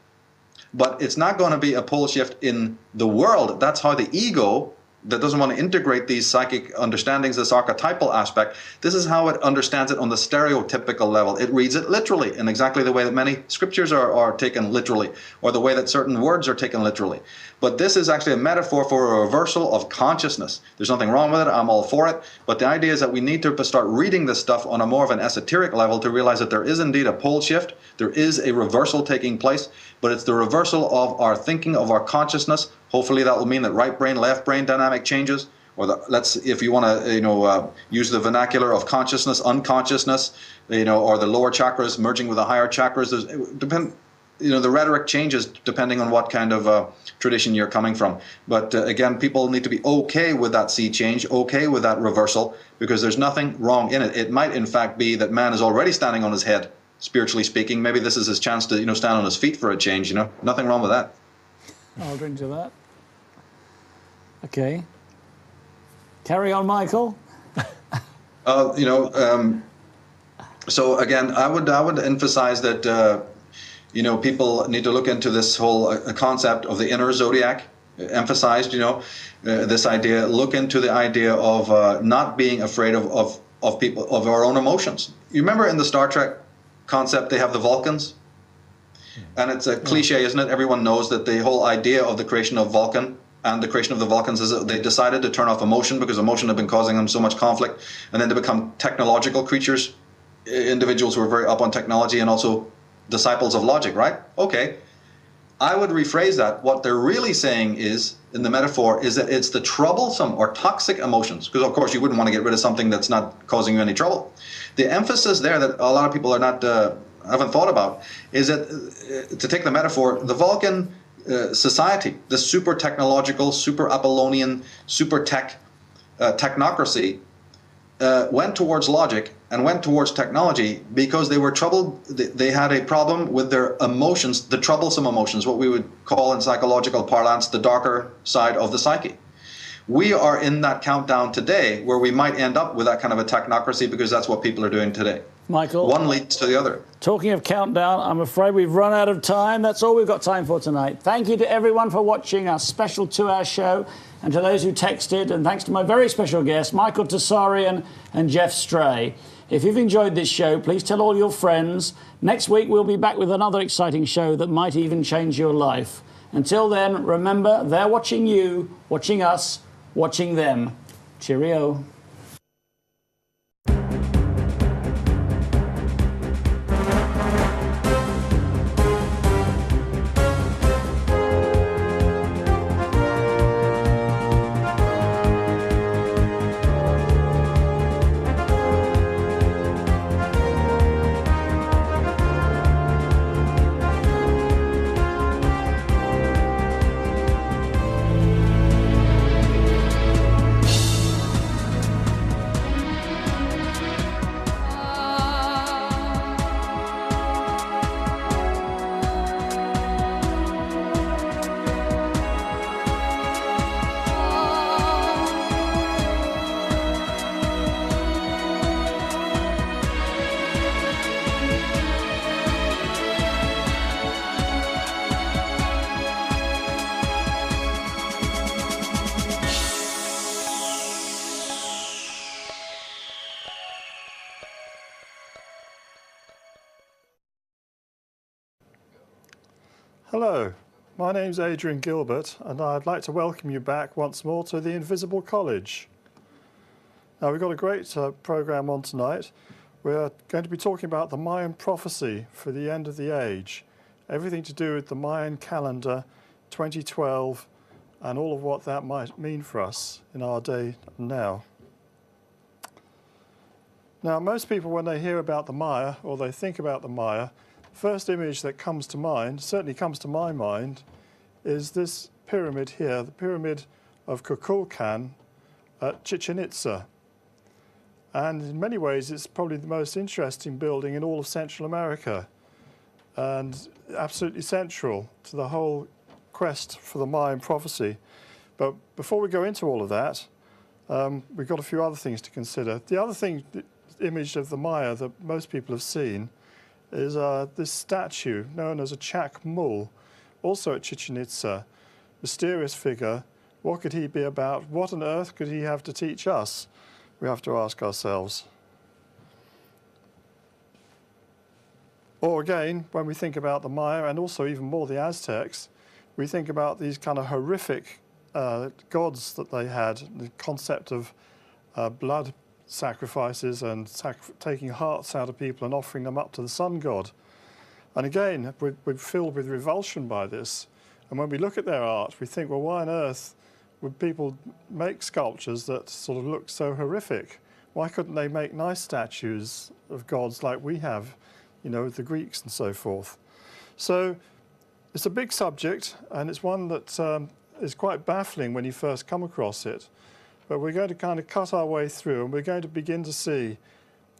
B: But it's not going to be a pole shift in the world. That's how the ego that doesn't want to integrate these psychic understandings, this archetypal aspect, this is how it understands it on the stereotypical level. It reads it literally, in exactly the way that many scriptures are taken literally, or the way that certain words are taken literally. But this is actually a metaphor for a reversal of consciousness. There's nothing wrong with it. I'm all for it. But the idea is that we need to start reading this stuff on a more of an esoteric level to realize that there is indeed a pole shift. There is a reversal taking place, but it's the reversal of our thinking, of our consciousness. Hopefully that will mean that right brain, left brain dynamic changes, or if you want to, use the vernacular of consciousness, unconsciousness, or the lower chakras merging with the higher chakras. The rhetoric changes depending on what kind of tradition you're coming from. But again, people need to be okay with that sea change, okay with that reversal, because there's nothing wrong in it. It might, in fact, be that man is already standing on his head, spiritually speaking. Maybe this is his chance to, stand on his feet for a change. Nothing wrong with that.
A: I'll drink to that. Okay. Carry on, Michael.
B: So again, I would emphasize that people need to look into this whole concept of the inner zodiac. Emphasized, this idea. Look into the idea of not being afraid of people, of our own emotions. You remember in the Star Trek concept, they have the Vulcans, and it's a cliche, isn't it? Everyone knows that the whole idea of the creation of Vulcan and the creation of the Vulcans is that they decided to turn off emotion because emotion had been causing them so much conflict, and then to become technological creatures, individuals who are very up on technology and also disciples of logic, right? Okay. I would rephrase that. What they're really saying is, in the metaphor, is that it's the troublesome or toxic emotions, because of course you wouldn't want to get rid of something that's not causing you any trouble. The emphasis there that a lot of people are not haven't thought about is that, to take the metaphor, the Vulcan society, the super technological, super Apollonian, super technocracy, went towards logic and went towards technology because they were troubled. They had a problem with their emotions, the troublesome emotions, what we would call in psychological parlance the darker side of the psyche. We are in that countdown today where we might end up with that kind of a technocracy because that's what people are doing today.
A: Michael.
B: One leads to the other.
A: Talking of countdown, I'm afraid we've run out of time. That's all we've got time for tonight. Thank you to everyone for watching our special 2-hour show, and to those who texted, and thanks to my very special guests, Michael Tassarian and Jeff Stray. If you've enjoyed this show, please tell all your friends. Next week, we'll be back with another exciting show that might even change your life. Until then, remember, they're watching you, watching us, watching them. Cheerio.
E: Hello, my name's Adrian Gilbert, and I'd like to welcome you back once more to the Invisible College. Now, we've got a great program on tonight. We're going to be talking about the Mayan Prophecy for the end of the age, everything to do with the Mayan calendar 2012 and all of what that might mean for us in our day now. Now, most people, when they hear about the Maya or they think about the Maya, first image that comes to mind, certainly comes to my mind, is this pyramid here, the pyramid of Kukulkan at Chichen Itza. And in many ways, it's probably the most interesting building in all of Central America and absolutely central to the whole quest for the Mayan prophecy. But before we go into all of that, we've got a few other things to consider. The other thing, the image of the Maya that most people have seen, is this statue known as a Chak Mul, also at Chichen Itza, mysterious figure What could he be about? What on earth could he have to teach us? We have to ask ourselves. Or again, when we think about the Maya and also even more the Aztecs, we think about these kind of horrific gods that they had, the concept of blood sacrifices and taking hearts out of people and offering them up to the sun god. And again, we're filled with revulsion by this. And when we look at their art, we think, well, why on earth would people make sculptures that sort of look so horrific? Why couldn't they make nice statues of gods like we have, you know, the Greeks and so forth? So it's a big subject, and it's one that is quite baffling when you first come across it. But we're going to kind of cut our way through, and we're going to begin to see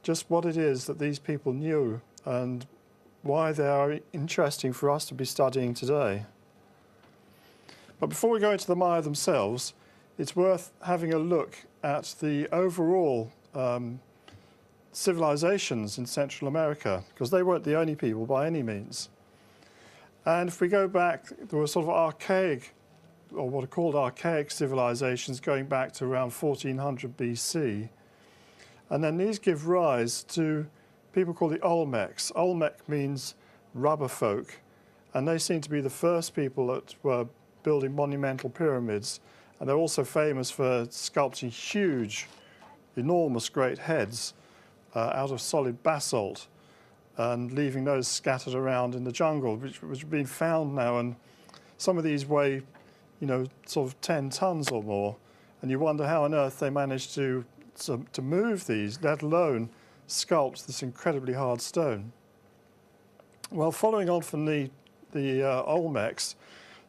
E: just what it is that these people knew and why they are interesting for us to be studying today. But before we go into the Maya themselves, it's worth having a look at the overall civilizations in Central America, because they weren't the only people by any means. And if we go back, there were sort of archaic, or what are called archaic civilizations going back to around 1400 BC. And then these give rise to people called the Olmecs. Olmec means rubber folk, and they seem to be the first people that were building monumental pyramids. And they're also famous for sculpting huge, enormous great heads out of solid basalt and leaving those scattered around in the jungle, which have been found now. And some of these weigh, you know, sort of 10 tons or more. And you wonder how on earth they managed to move these, let alone sculpt this incredibly hard stone. Well, following on from the Olmecs,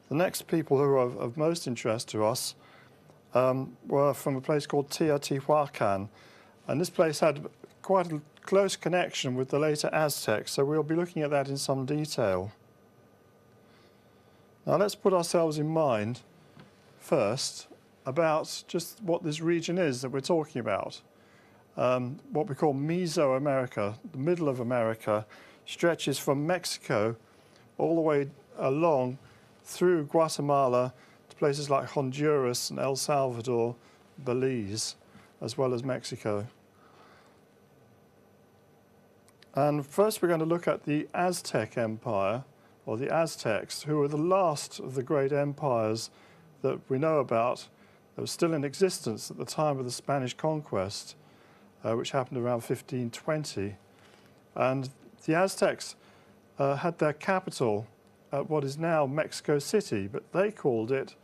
E: the next people who are of most interest to us were from a place called Teotihuacan. And this place had quite a close connection with the later Aztecs, so we'll be looking at that in some detail. Now let's put ourselves in mind first about just what this region is that we're talking about. What we call Mesoamerica, the middle of America, stretches from Mexico all the way along through Guatemala to places like Honduras and El Salvador, Belize, as well as Mexico. And first we're going to look at the Aztec Empire, or the Aztecs, who were the last of the great empires that we know about that was still in existence at the time of the Spanish conquest, which happened around 1520. And the Aztecs had their capital at what is now Mexico City, but they called it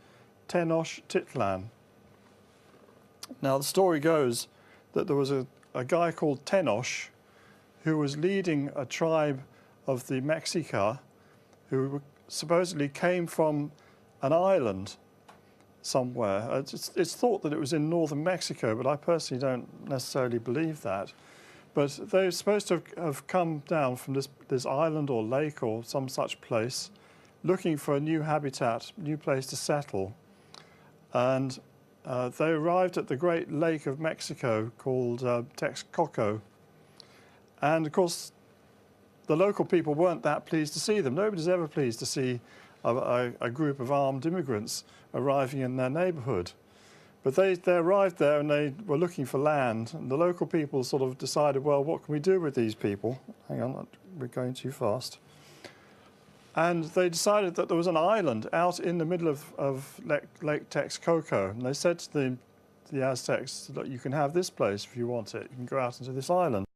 E: Tenochtitlan. Now the story goes that there was a guy called Tenoch who was leading a tribe of the Mexica who supposedly came from an island somewhere. It's thought that it was in northern Mexico, but I personally don't necessarily believe that. But they're supposed to have come down from this island or lake or some such place, looking for a new habitat, new place to settle. And they arrived at the great lake of Mexico called Texcoco. And of course, the local people weren't that pleased to see them. Nobody's ever pleased to see a group of armed immigrants arriving in their neighborhood. But they arrived there and they were looking for land. And the local people sort of decided, well, what can we do with these people? Hang on, we're going too fast. And they decided that there was an island out in the middle of Lake Texcoco. And they said to the Aztecs, look, you can have this place if you want it. You can go out into this island.